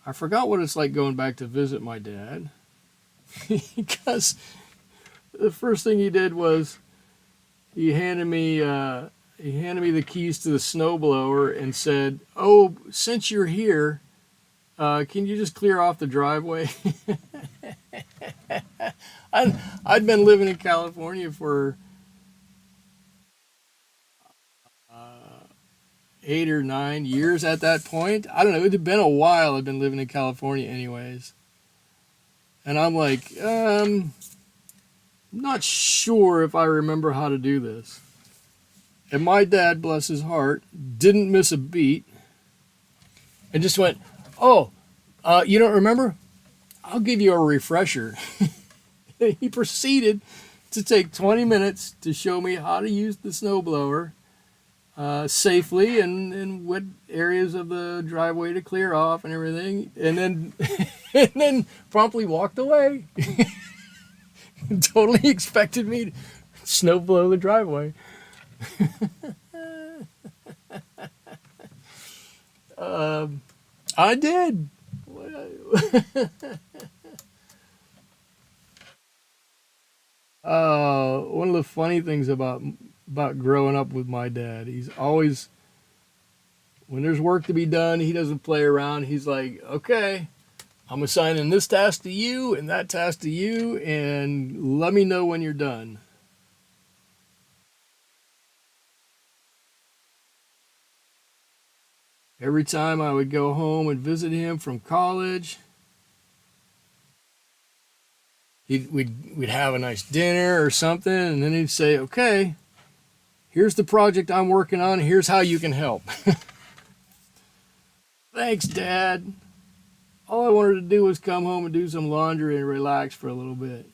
Speaker 1: I forgot what it's like going back to visit my dad because the first thing he did was he handed me the keys to the snowblower and said, "Oh, since you're here, can you just clear off the driveway?" I'd been living in California for 8 or 9 years at that point. I don't know. It had been a while. I'd been living in California, anyways, and I'm like, not sure if I remember how to do this. And my dad, bless his heart, didn't miss a beat and just went, "Oh, you don't remember? I'll give you a refresher." He proceeded to take 20 minutes to show me how to use the snowblower safely and what areas of the driveway to clear off and everything, and then and then promptly walked away. Totally expected me to snowblow the driveway. I did. One of the funny things about about growing up with my dad. He's always, when there's work to be done, he doesn't play around. He's like, okay, I'm assigning this task to you and that task to you, and let me know when you're done. Every time I would go home and visit him from college, we'd have a nice dinner or something, and then he'd say, okay, here's the project I'm working on. Here's how you can help. Thanks, Dad. All I wanted to do was come home and do some laundry and relax for a little bit.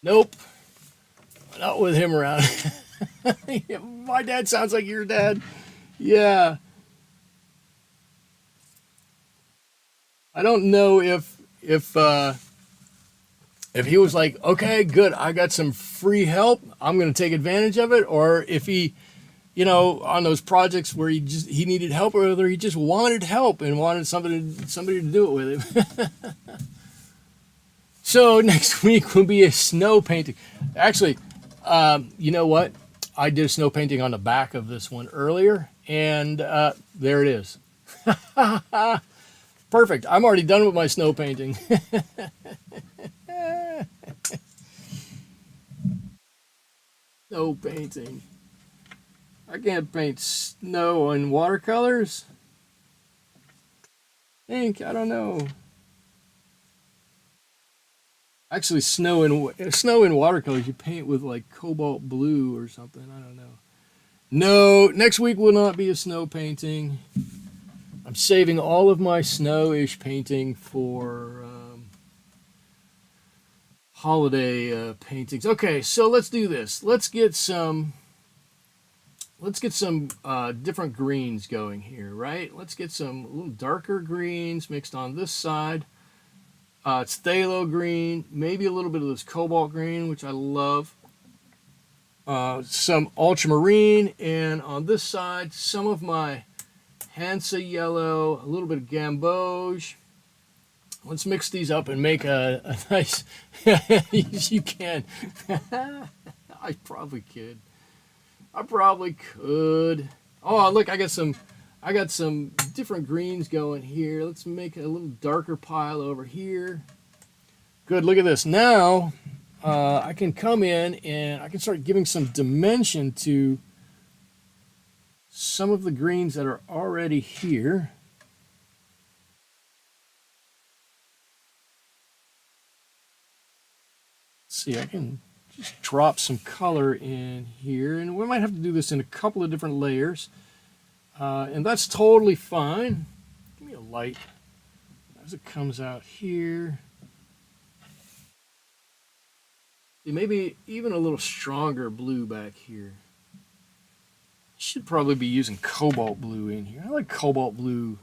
Speaker 1: Nope, not with him around. My dad sounds like your dad. Yeah. I don't know if he was like, okay, good, I got some free help, I'm going to take advantage of it, or if he, on those projects where he needed help, or whether he just wanted help and wanted somebody to do it with him. So next week will be a snow painting. Actually, you know what? I did a snow painting on the back of this one earlier, and there it is. Perfect. I'm already done with my snow painting. Snow painting. I can't paint snow in watercolors. Ink, I don't know. Actually, snow in watercolors you paint with like cobalt blue or something. I don't know. No, next week will not be a snow painting. I'm saving all of my snowish painting for holiday paintings. Okay, so let's do this. Let's get some different greens going here, right? Let's get some a little darker greens mixed on this side. It's phthalo green, maybe a little bit of this cobalt green, which I love. Some ultramarine, and on this side, some of my Hansa yellow, a little bit of gamboge. Let's mix these up and make a nice. You can. I probably could. I probably could. Oh, look, I got some different greens going here. Let's make a little darker pile over here. Good. Look at this. Now I can come in and I can start giving some dimension to some of the greens that are already here. Let's see, I can just drop some color in here, and we might have to do this in a couple of different layers, and that's totally fine. Give me a light as it comes out here. See, maybe even a little stronger blue back here. Should probably be using cobalt blue in here. I like cobalt blue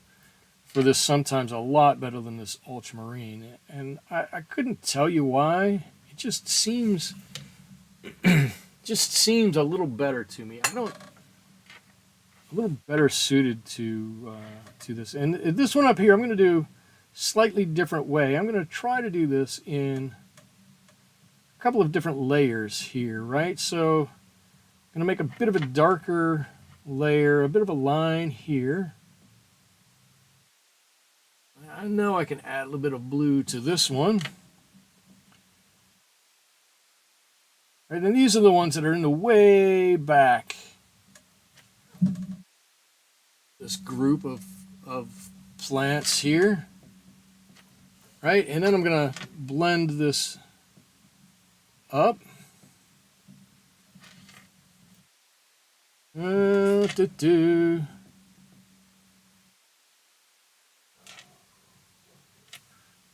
Speaker 1: for this sometimes a lot better than this ultramarine, and I couldn't tell you why. It just seems a little better to me. A little better suited to this. And this one up here, I'm going to do slightly different way. I'm going to try to do this in a couple of different layers here, right? So I'm going to make a bit of a darker layer, a bit of a line here. I know I can add a little bit of blue to this one. Right, and these are the ones that are in the way back. This group of plants here. Right, and then I'm going to blend this up.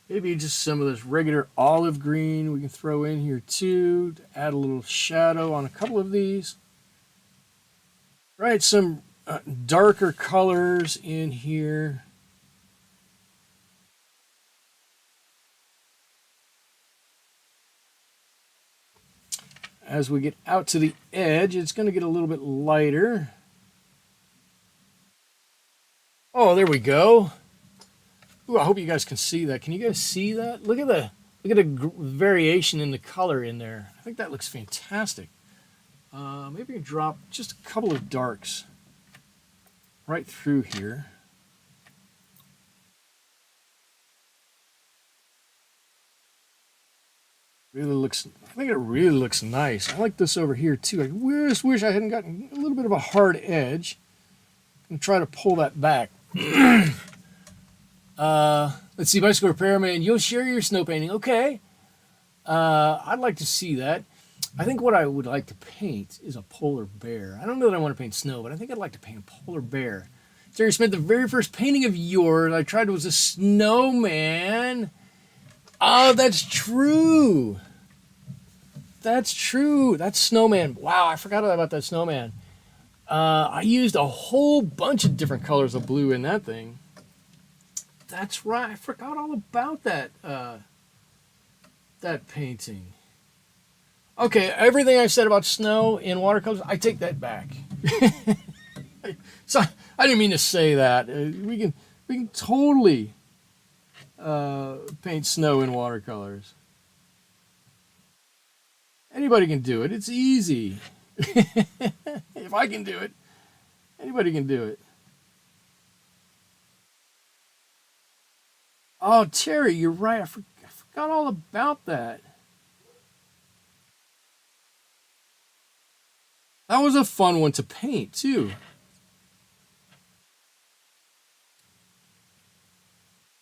Speaker 1: Maybe just some of this regular olive green we can throw in here too to add a little shadow on a couple of these. Right, some darker colors in here. As we get out to the edge, it's going to get a little bit lighter. Oh, there we go. Ooh, I hope you guys can see that. Can you guys see that? Look at the variation in the color in there. I think that looks fantastic. Maybe drop just a couple of darks right through here. Really looks, I think it really looks nice. I like this over here too. I just wish I hadn't gotten a little bit of a hard edge. I'm gonna try to pull that back. Let's see, bicycle repairman, you'll share your snow painting. Okay. I'd like to see that. I think what I would like to paint is a polar bear. I don't know that I want to paint snow, but I think I'd like to paint a polar bear. Terry Smith, the very first painting of yours I tried was a snowman. Oh, that's true. That's true. That's snowman. Wow, I forgot about that snowman. I used a whole bunch of different colors of blue in that thing. That's right. I forgot all about that. That painting. Okay, everything I said about snow in watercolors, I take that back. So I didn't mean to say that. We can totally paint snow in watercolors. Anybody can do it. It's easy. If I can do it, anybody can do it. Oh, Terry, you're right. I forgot all about that. That was a fun one to paint, too.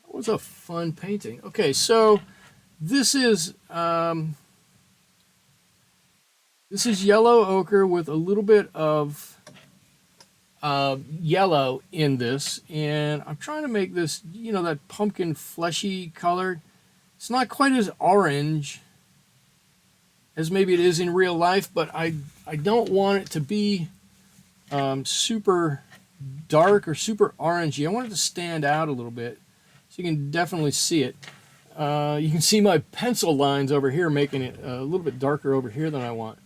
Speaker 1: That was a fun painting. Okay, so this is yellow ochre with a little bit of yellow in this, and I'm trying to make this, you know, that pumpkin fleshy color. It's not quite as orange as maybe it is in real life, but I don't want it to be super dark or super orangey. I want it to stand out a little bit, so you can definitely see it. You can see my pencil lines over here making it a little bit darker over here than I want.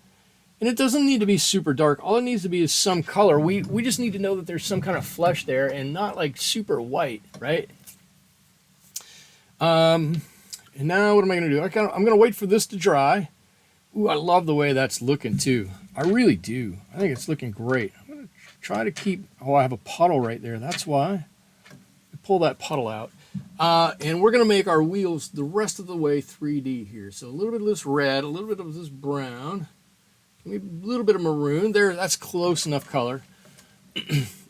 Speaker 1: And it doesn't need to be super dark. All it needs to be is some color. We just need to know that there's some kind of flesh there and not like super white, right? And now what am I going to do? I'm going to wait for this to dry. Ooh, I love the way that's looking too. I really do. I think it's looking great. I'm going to try to keep, oh, I have a puddle right there. That's why. Pull that puddle out. And we're going to make our wheels the rest of the way 3D here. So a little bit of this red, a little bit of this brown. Maybe a little bit of maroon there. That's close enough color.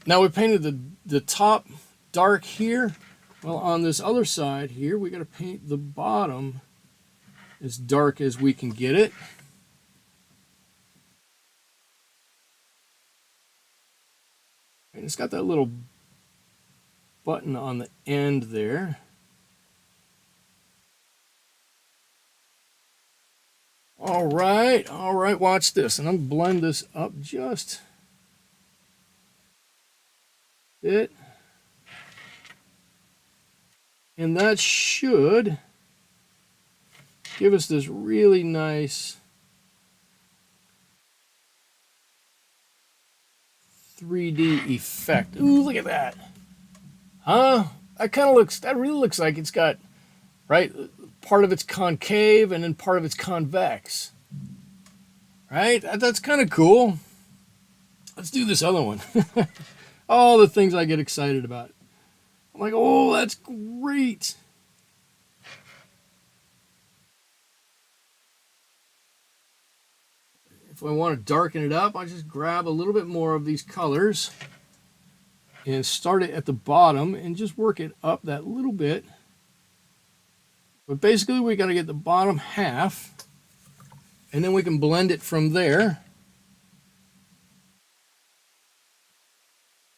Speaker 1: Now we painted the top dark here. Well, on this other side here, we got to paint the bottom as dark as we can get it. And it's got that little button on the end there. All right, watch this. And I'm going to blend this up just a bit. And that should give us this really nice 3D effect. Ooh, look at that. Huh? That really looks like it's got, right? Part of it's concave and then part of it's convex. Right? That's kind of cool. Let's do this other one. All the things I get excited about. I'm like, oh, that's great. If I want to darken it up, I just grab a little bit more of these colors and start it at the bottom and just work it up that little bit. But basically, we got to get the bottom half, and then we can blend it from there.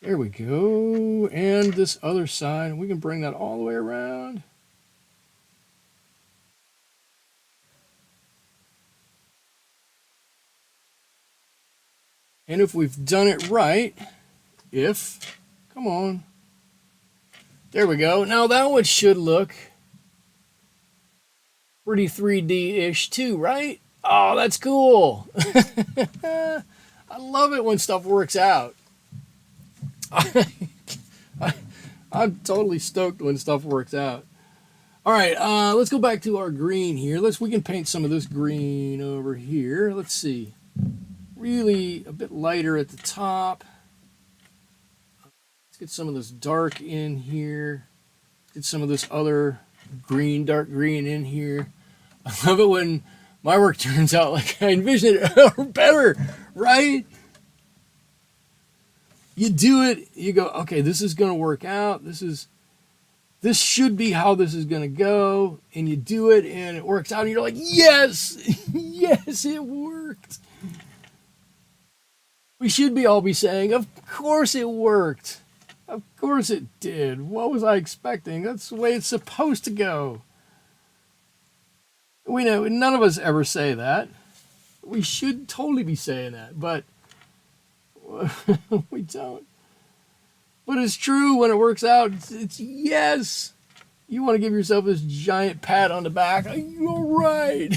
Speaker 1: There we go. And this other side, we can bring that all the way around. And if we've done it right, come on. There we go. Now that one should look pretty 3D-ish too, right? Oh, that's cool. I love it when stuff works out. I'm totally stoked when stuff works out. All right, let's go back to our green here. We can paint some of this green over here. Let's see. really a bit lighter at the top. Let's get some of this dark in here. Get some of this other green, dark green in here. I love it when my work turns out like I envisioned it or better, right? You do it, you go, okay, this is going to work out. This should be how this is going to go. And you do it and it works out. And you're like, yes, yes, it worked. We should all be saying, of course it worked. Of course it did. What was I expecting? That's the way it's supposed to go. We know none of us ever say that. We should totally be saying that, but we don't. But it's true when it works out. It's yes. You want to give yourself this giant pat on the back. You're right.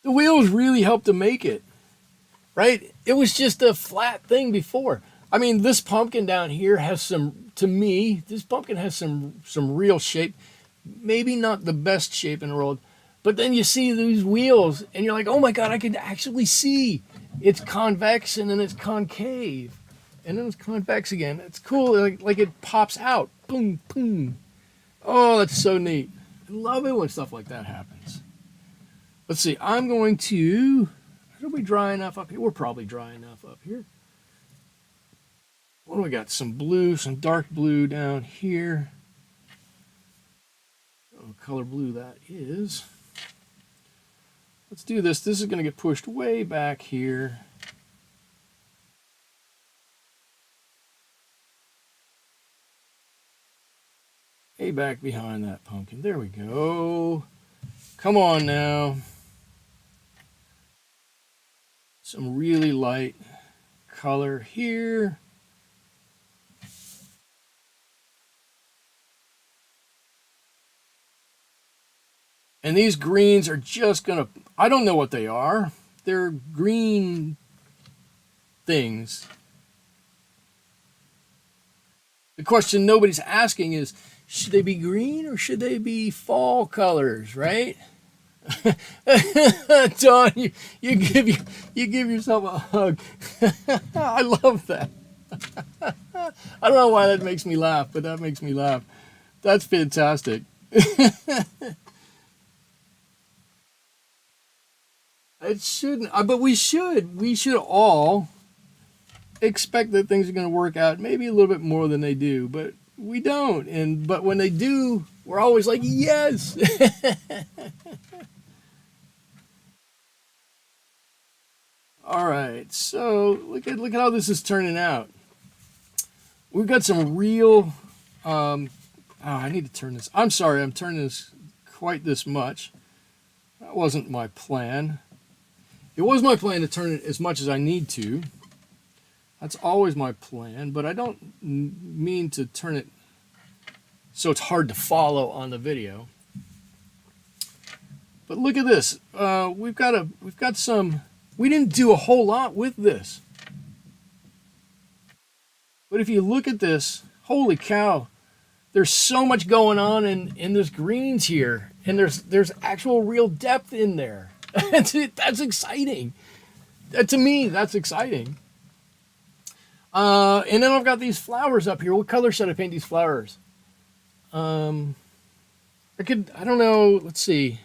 Speaker 1: The wheels really helped to make it, right? It was just a flat thing before. I mean, this pumpkin down here has some, to me, this pumpkin has some real shape. Maybe not the best shape in the world, but then you see these wheels and you're like, oh my God, I can actually see it's convex and then it's concave and then it's convex again. It's cool. Like it pops out. Boom, boom. Oh, that's so neat. I love it when stuff like that happens. Let's see. I'm going to, are we dry enough up here? We're probably dry enough up here. What do we got? Some blue, some dark blue down here. Oh, color blue that is. Let's do this. This is going to get pushed way back here. Way back behind that pumpkin. There we go. Come on now. Some really light color here. And these greens are just going to, I don't know what they are. They're green things. The question nobody's asking is, should they be green or should they be fall colors, right? Don, you give yourself a hug. I love that. I don't know why that makes me laugh, but that makes me laugh. That's fantastic. It shouldn't, but we should all expect that things are going to work out maybe a little bit more than they do, but we don't. But when they do, we're always like, yes. All right, so look at how this is turning out. We've got some real. I need to turn this. I'm sorry, I'm turning this quite this much. That wasn't my plan. It was my plan to turn it as much as I need to. That's always my plan, but I don't mean to turn it so it's hard to follow on the video. But look at this. We've got some. We didn't do a whole lot with this. But if you look at this, holy cow, there's so much going on in this greens here, and there's actual real depth in there. That's exciting. To me, that's exciting. And then I've got these flowers up here. What color should I paint these flowers? I don't know, let's see.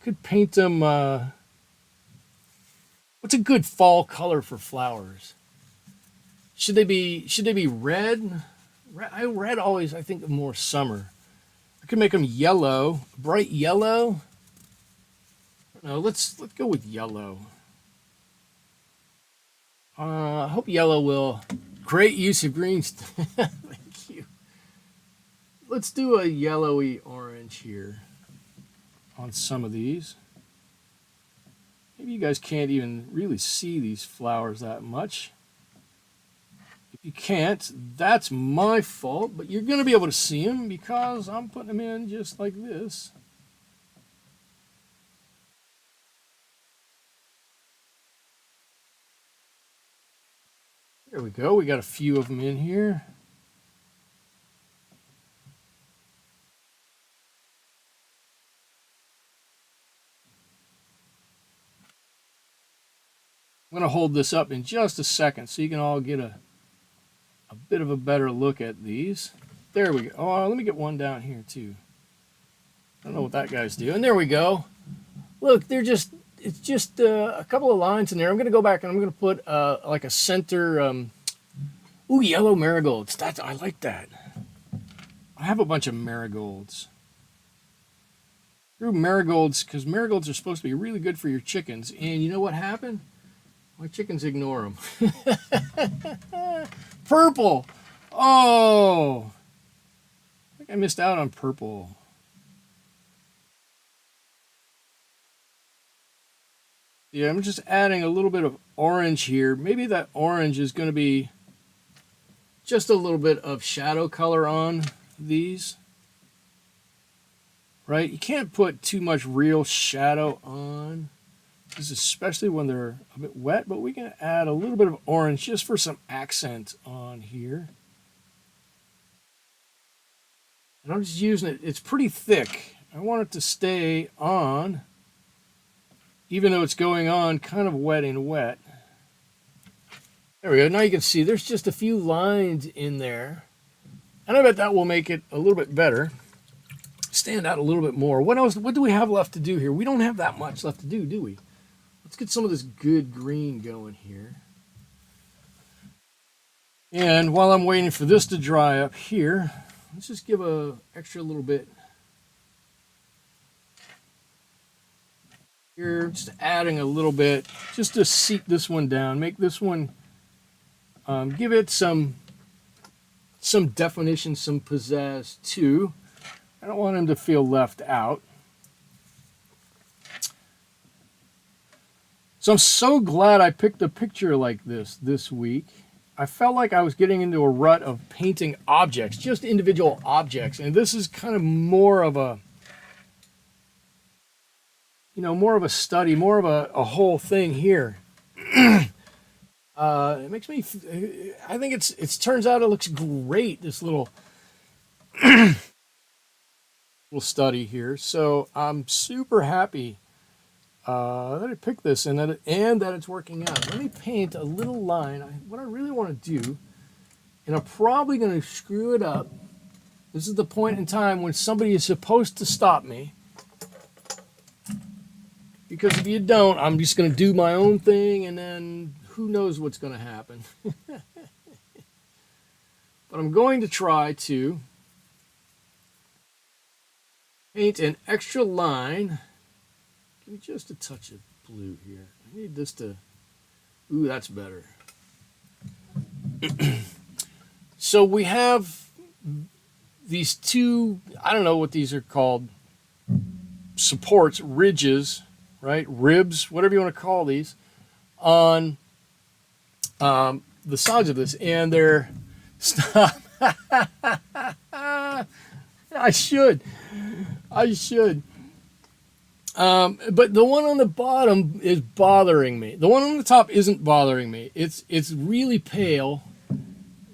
Speaker 1: Could paint them, what's a good fall color for flowers? Should they be red? Red always, I think, more summer. I could make them yellow, bright yellow. No, let's go with yellow. I hope yellow will. Great use of greens. Thank you. Let's do a yellowy orange here on some of these. Maybe you guys can't even really see these flowers that much. If you can't, that's my fault, but you're going to be able to see them because I'm putting them in just like this. There we go. We got a few of them in here. I'm going to hold this up in just a second so you can all get a bit of a better look at these. There we go. Oh, let me get one down here too. I don't know what that guy's doing. There we go. Look, it's just a couple of lines in there. I'm going to go back and I'm going to put like a center, ooh, yellow marigolds. I like that. I have a bunch of marigolds. Through marigolds, because marigolds are supposed to be really good for your chickens. And you know what happened? My chickens ignore them. Purple. Oh, I think I missed out on purple. Yeah, I'm just adding a little bit of orange here. Maybe that orange is going to be just a little bit of shadow color on these. Right? You can't put too much real shadow on. This is especially when they're a bit wet, but we can add a little bit of orange just for some accent on here. And I'm just using it. It's pretty thick. I want it to stay on, even though it's going on kind of wet and wet. There we go. Now you can see there's just a few lines in there. And I bet that will make it a little bit better. Stand out a little bit more. What else? What do we have left to do here? We don't have that much left to do we? Let's get some of this good green going here. And while I'm waiting for this to dry up here, let's just give a extra little bit here. Just adding a little bit just to seep this one down. Make this one, give it some definition, some pizzazz too. I don't want him to feel left out. So I'm so glad I picked a picture like this week. I felt like I was getting into a rut of painting objects, just individual objects. And this is kind of more of a, more of a study, more of a whole thing here. It makes me, I think it turns out it looks great, this little study here. So I'm super happy that I picked this and that it's working out. Let me paint a little line. What I really want to do, and I'm probably going to screw it up. This is the point in time when somebody is supposed to stop me. Because if you don't, I'm just going to do my own thing, and then who knows what's going to happen. But I'm going to try to paint an extra line. Give me just a touch of blue here. I need this to, ooh, that's better. So we have these two, I don't know what these are called, supports, ridges, right? Ribs, whatever you want to call these, on the sides of this. And they're, stop. I should. But the one on the bottom is bothering me. The one on the top isn't bothering me. It's really pale,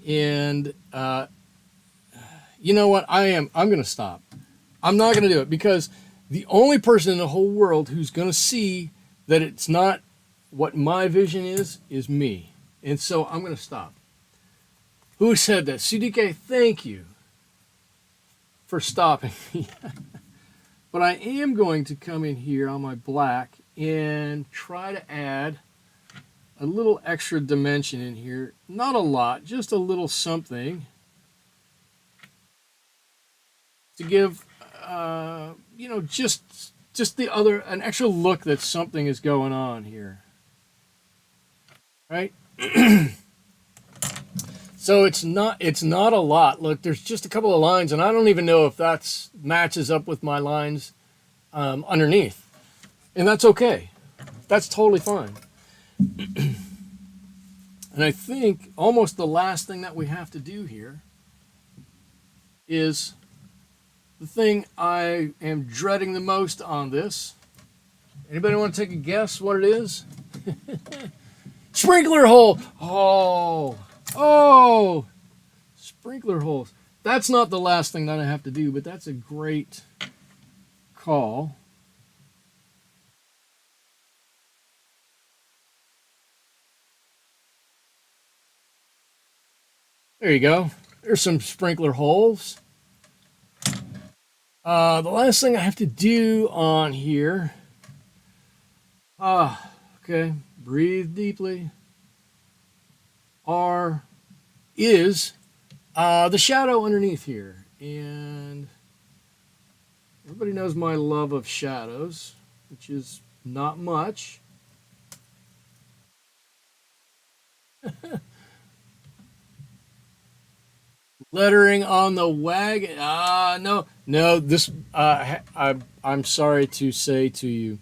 Speaker 1: and you know what? I'm going to stop. I'm not going to do it because the only person in the whole world who's going to see that it's not what my vision is me. And so I'm going to stop. Who said that? CDK, thank you for stopping me. But I am going to come in here on my black and try to add a little extra dimension in here. Not a lot, just a little something to give, just an extra look that something is going on here. Right? So it's not a lot. Look, there's just a couple of lines, and I don't even know if that matches up with my lines underneath. And that's okay. That's totally fine. And I think almost the last thing that we have to do here is the thing I am dreading the most on this. Anybody want to take a guess what it is? Sprinkler hole. Oh, sprinkler holes. That's not the last thing that I have to do, but that's a great call. There you go. There's some sprinkler holes. The last thing I have to do on here. Okay. Breathe deeply. Is the shadow underneath here. And everybody knows my love of shadows, which is not much. Lettering on the wagon. No. This I'm sorry to say to you,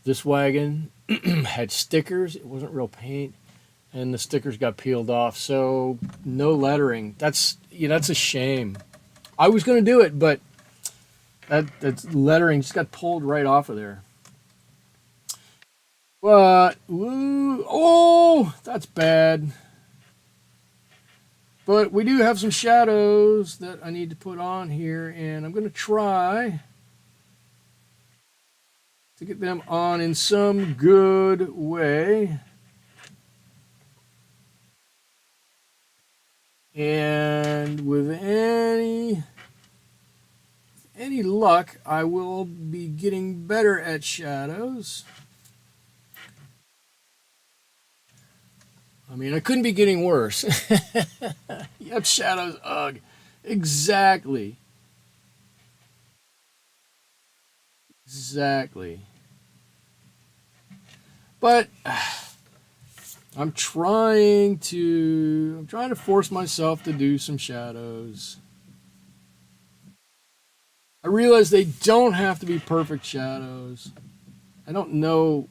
Speaker 1: this wagon had stickers. It wasn't real paint, and the stickers got peeled off. So no lettering. That's a shame. I was gonna do it, but that's lettering just got pulled right off of there. But that's bad. But we do have some shadows that I need to put on here, and I'm going to try to get them on in some good way. And with any luck, I will be getting better at shadows. I mean, I couldn't be getting worse. Yep, shadows, ugh. Exactly. Exactly. But I'm trying to force myself to do some shadows. I realize they don't have to be perfect shadows. I don't know,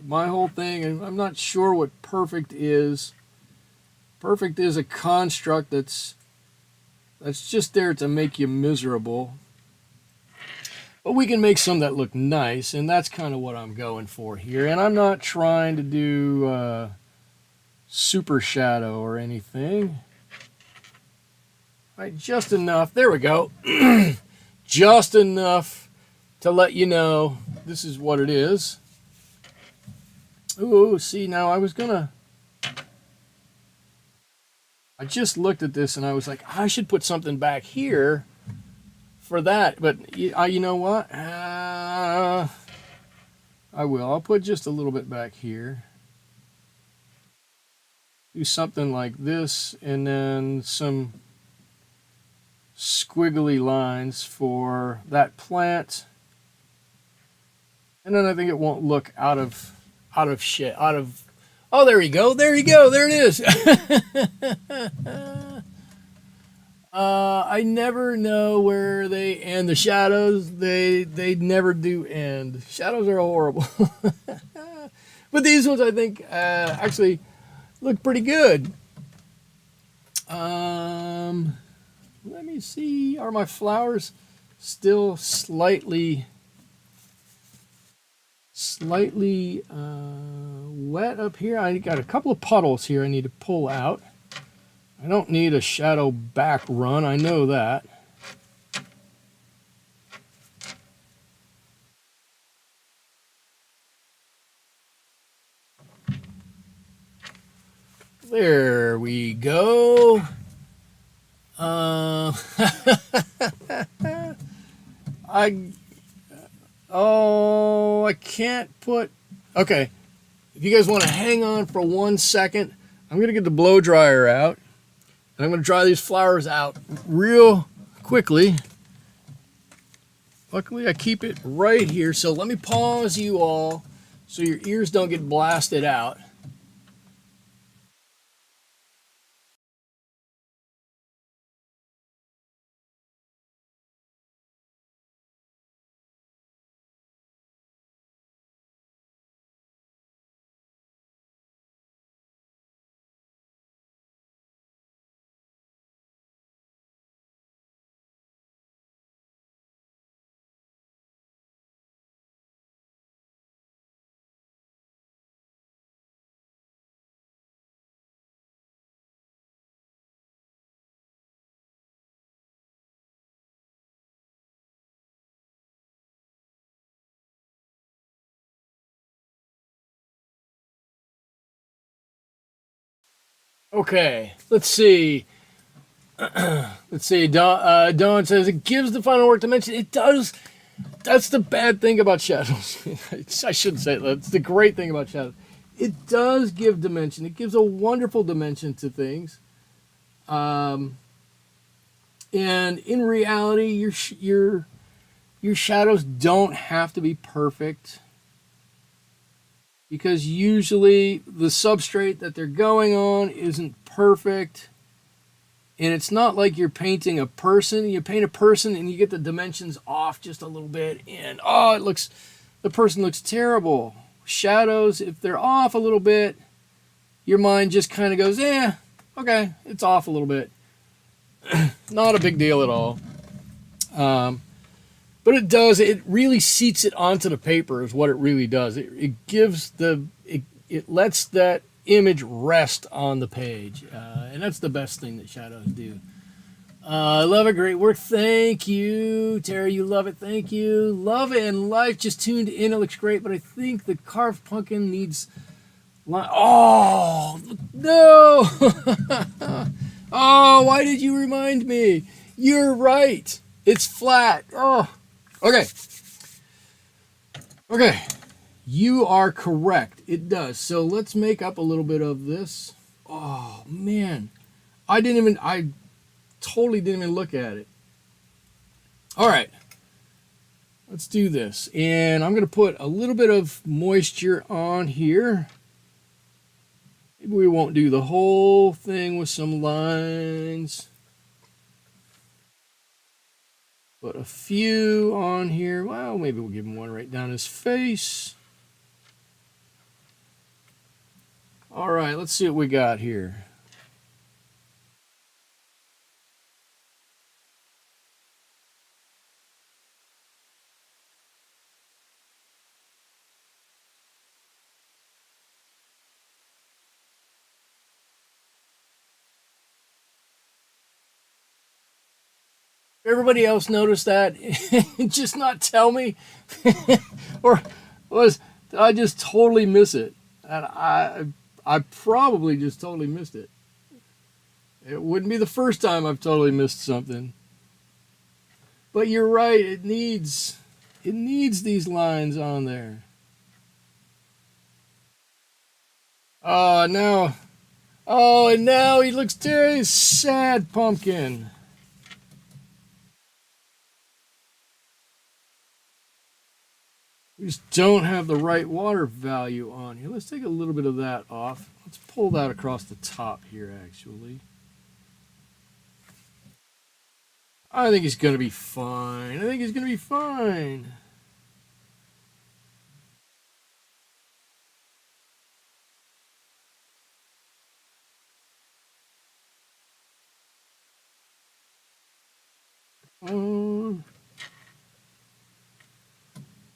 Speaker 1: my whole thing, and I'm not sure what perfect is. Perfect is a construct that's just there to make you miserable. But we can make some that look nice, and that's kind of what I'm going for here. And I'm not trying to do super shadow or anything. Right, just enough. There we go. Just enough to let you know this is what it is. Ooh, see, now I just looked at this and I was like, I should put something back here for that. But you know what? I will. I'll put just a little bit back here. Do something like this, and then some squiggly lines for that plant. And then I think it won't look out of. Oh, there you go. There you go. There it is. I never know where they end. The shadows, they never do end. Shadows are horrible. But these ones, I think, actually look pretty good. Let me see. Are my flowers still slightly wet up here? I got a couple of puddles here I need to pull out. I don't need a shadow back run. I know that. There we go. I I can't put. Okay, if you guys want to hang on for 1 second, I'm gonna get the blow dryer out, and I'm gonna dry these flowers out real quickly. Luckily, I keep it right here. So let me pause you all, so your ears don't get blasted out. Okay, let's see. Let's see. Don says it gives the final work dimension. It does. That's the bad thing about shadows. I shouldn't say that. That's the great thing about shadows. It does give dimension. It gives a wonderful dimension to things. Um, and in reality, your shadows don't have to be perfect, because usually the substrate that they're going on isn't perfect. And it's not like you're painting a person. You paint a person and you get the dimensions off just a little bit, and the person looks terrible. Shadows, if they're off a little bit, your mind just kind of goes, okay, it's off a little bit. Not a big deal at all. But it really seats it onto the paper is what it really does. It lets that image rest on the page. And that's the best thing that shadows do. I love it. Great work. Thank you. Terry, you love it. Thank you. Love it. And life just tuned in. It looks great, but I think the carved pumpkin needs... Oh, no. Oh, why did you remind me? You're right. It's flat. Oh, okay. Okay. You are correct. It does. So let's make up a little bit of this. Oh, man. I totally didn't even look at it. All right. Let's do this. And I'm going to put a little bit of moisture on here. Maybe we won't do the whole thing with some lines. Put a few on here. Well, maybe we'll give him one right down his face. All right, let's see what we got here. Everybody else notice that? Just not tell me? Or did I just totally miss it? And I probably just totally missed it. It wouldn't be the first time I've totally missed something. But you're right, it needs these lines on there. And now he looks very sad, pumpkin. We just don't have the right water value on here. Let's take a little bit of that off. Let's pull that across the top here, actually. I think he's going to be fine. I think he's going to be fine.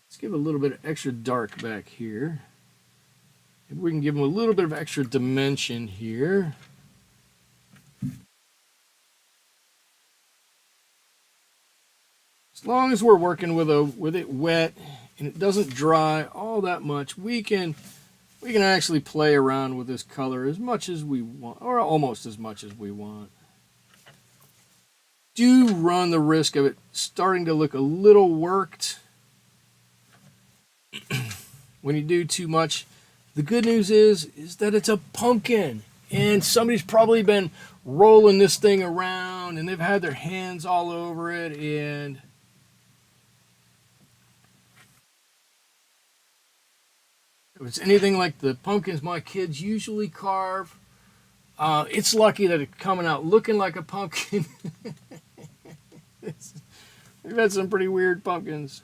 Speaker 1: Let's give a little bit of extra dark back here. Maybe we can give him a little bit of extra dimension here. As long as we're working with it wet and it doesn't dry all that much, we can actually play around with this color as much as we want, or almost as much as we want. Do run the risk of it starting to look a little worked when you do too much. The good news is that it's a pumpkin, and somebody's probably been rolling this thing around and they've had their hands all over it, and if it's anything like the pumpkins my kids usually carve, it's lucky that it's coming out looking like a pumpkin. We've had some pretty weird pumpkins.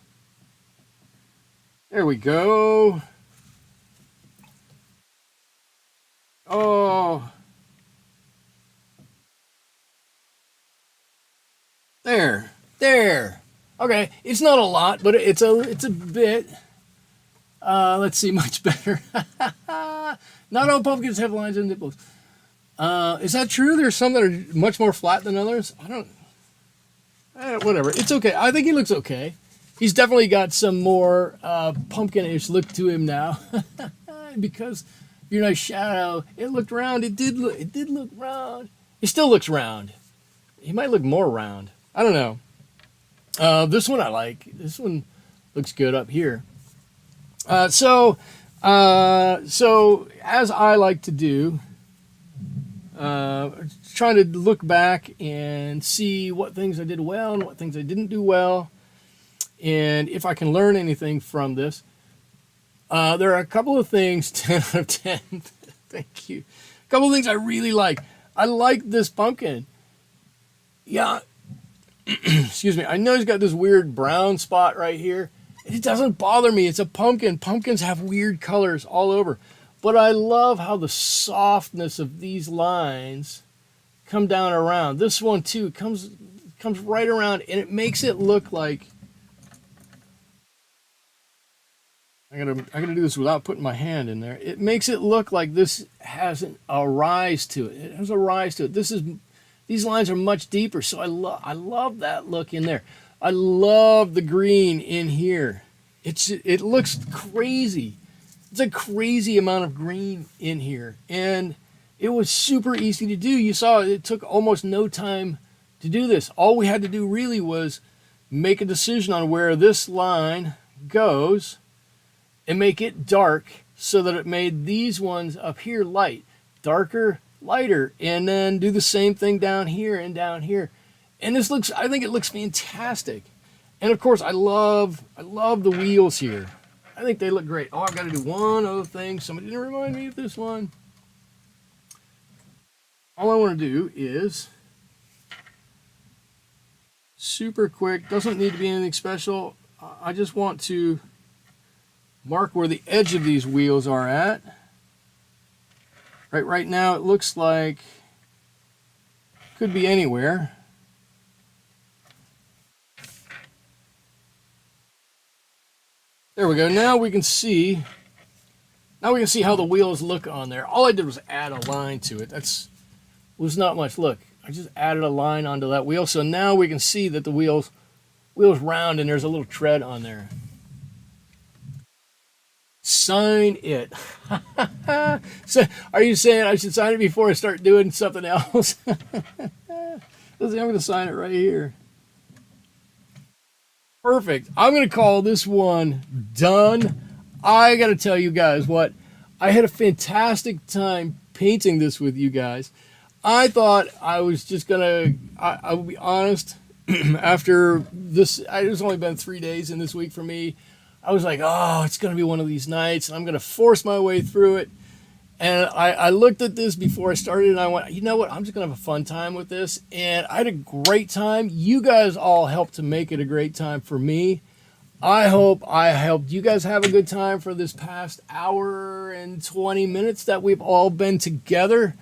Speaker 1: There we go. Oh. There. Okay, it's not a lot, but it's a bit. Let's see, much better. Not all pumpkins have lines and nipples. Is that true? There's some that are much more flat than others. Whatever. It's okay. I think he looks okay. He's definitely got some more pumpkin-ish look to him now, because Your nice shadow. It looked round. It did look. It did look round. It still looks round. He might look more round. I don't know. This one I like. This one looks good up here. So as I like to do, trying to look back and see what things I did well and what things I didn't do well, and if I can learn anything from this. There are a couple of things, 10 out of 10. Thank you. A couple of things I really like. I like this pumpkin. Yeah. Excuse me. I know he's got this weird brown spot right here. It doesn't bother me. It's a pumpkin. Pumpkins have weird colors all over. But I love how the softness of these lines come down around. This one too comes right around, and it makes it look like I gotta do this without putting my hand in there. It makes it look like this has a rise to it. It has a rise to it. These lines are much deeper, so I love that look in there. I love the green in here. It looks crazy. It's a crazy amount of green in here, and it was super easy to do. You saw it took almost no time to do this. All we had to do really was make a decision on where this line goes and make it dark so that it made these ones up here light, darker, lighter, and then do the same thing down here and down here. And this looks, I think it looks fantastic. And of course, I love the wheels here. I think they look great. Oh, I've got to do one other thing. Somebody didn't remind me of this one. All I want to do is super quick, doesn't need to be anything special. I just want to mark where the edge of these wheels are at. Right now it looks like could be anywhere. There we go. Now we can see how the wheels look on there. All I did was add a line to it. Was not much. Look, I just added a line onto that wheel. So now we can see that the wheels round and there's a little tread on there. Sign it. So, are you saying I should sign it before I start doing something else? I'm going to sign it right here. Perfect. I'm going to call this one done. I got to tell you guys what, I had a fantastic time painting this with you guys. I thought I was just going to, I will be honest, after this, it's only been 3 days in this week for me. I was like, oh, it's going to be one of these nights, and I'm going to force my way through it. And I looked at this before I started, and I went, you know what? I'm just going to have a fun time with this. And I had a great time. You guys all helped to make it a great time for me. I hope I helped you guys have a good time for this past hour and 20 minutes that we've all been together.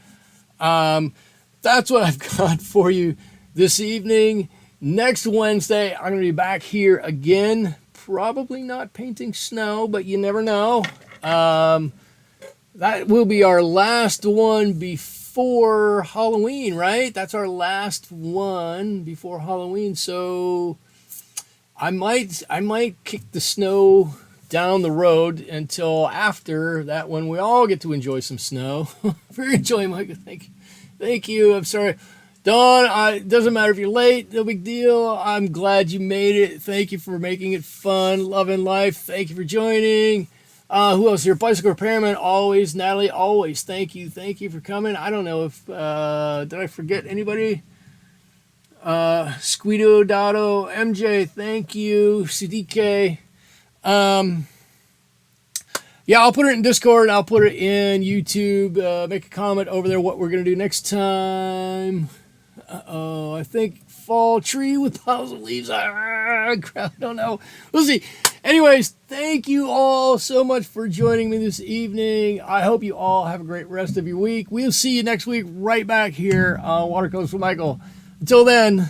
Speaker 1: That's what I've got for you this evening. Next Wednesday, I'm going to be back here again. Probably not painting snow, but you never know. That will be our last one before Halloween, right? That's our last one before Halloween. So I might kick the snow down the road until after that, when we all get to enjoy some snow. Very enjoying, Mike. Thank you. I'm sorry. Dawn, it doesn't matter if you're late, no big deal. I'm glad you made it. Thank you for making it fun, loving life. Thank you for joining. Who else here? Bicycle Repairman, always. Natalie, always. Thank you. Thank you for coming. I don't know if, did I forget anybody? Squito, Dotto, MJ, thank you. CDK. Yeah, I'll put it in Discord. I'll put it in YouTube. Make a comment over there what we're going to do next time. I think fall tree with piles of leaves. Crap, I don't know. We'll see. Anyways, thank you all so much for joining me this evening. I hope you all have a great rest of your week. We'll see you next week right back here on Watercolors with Michael. Until then,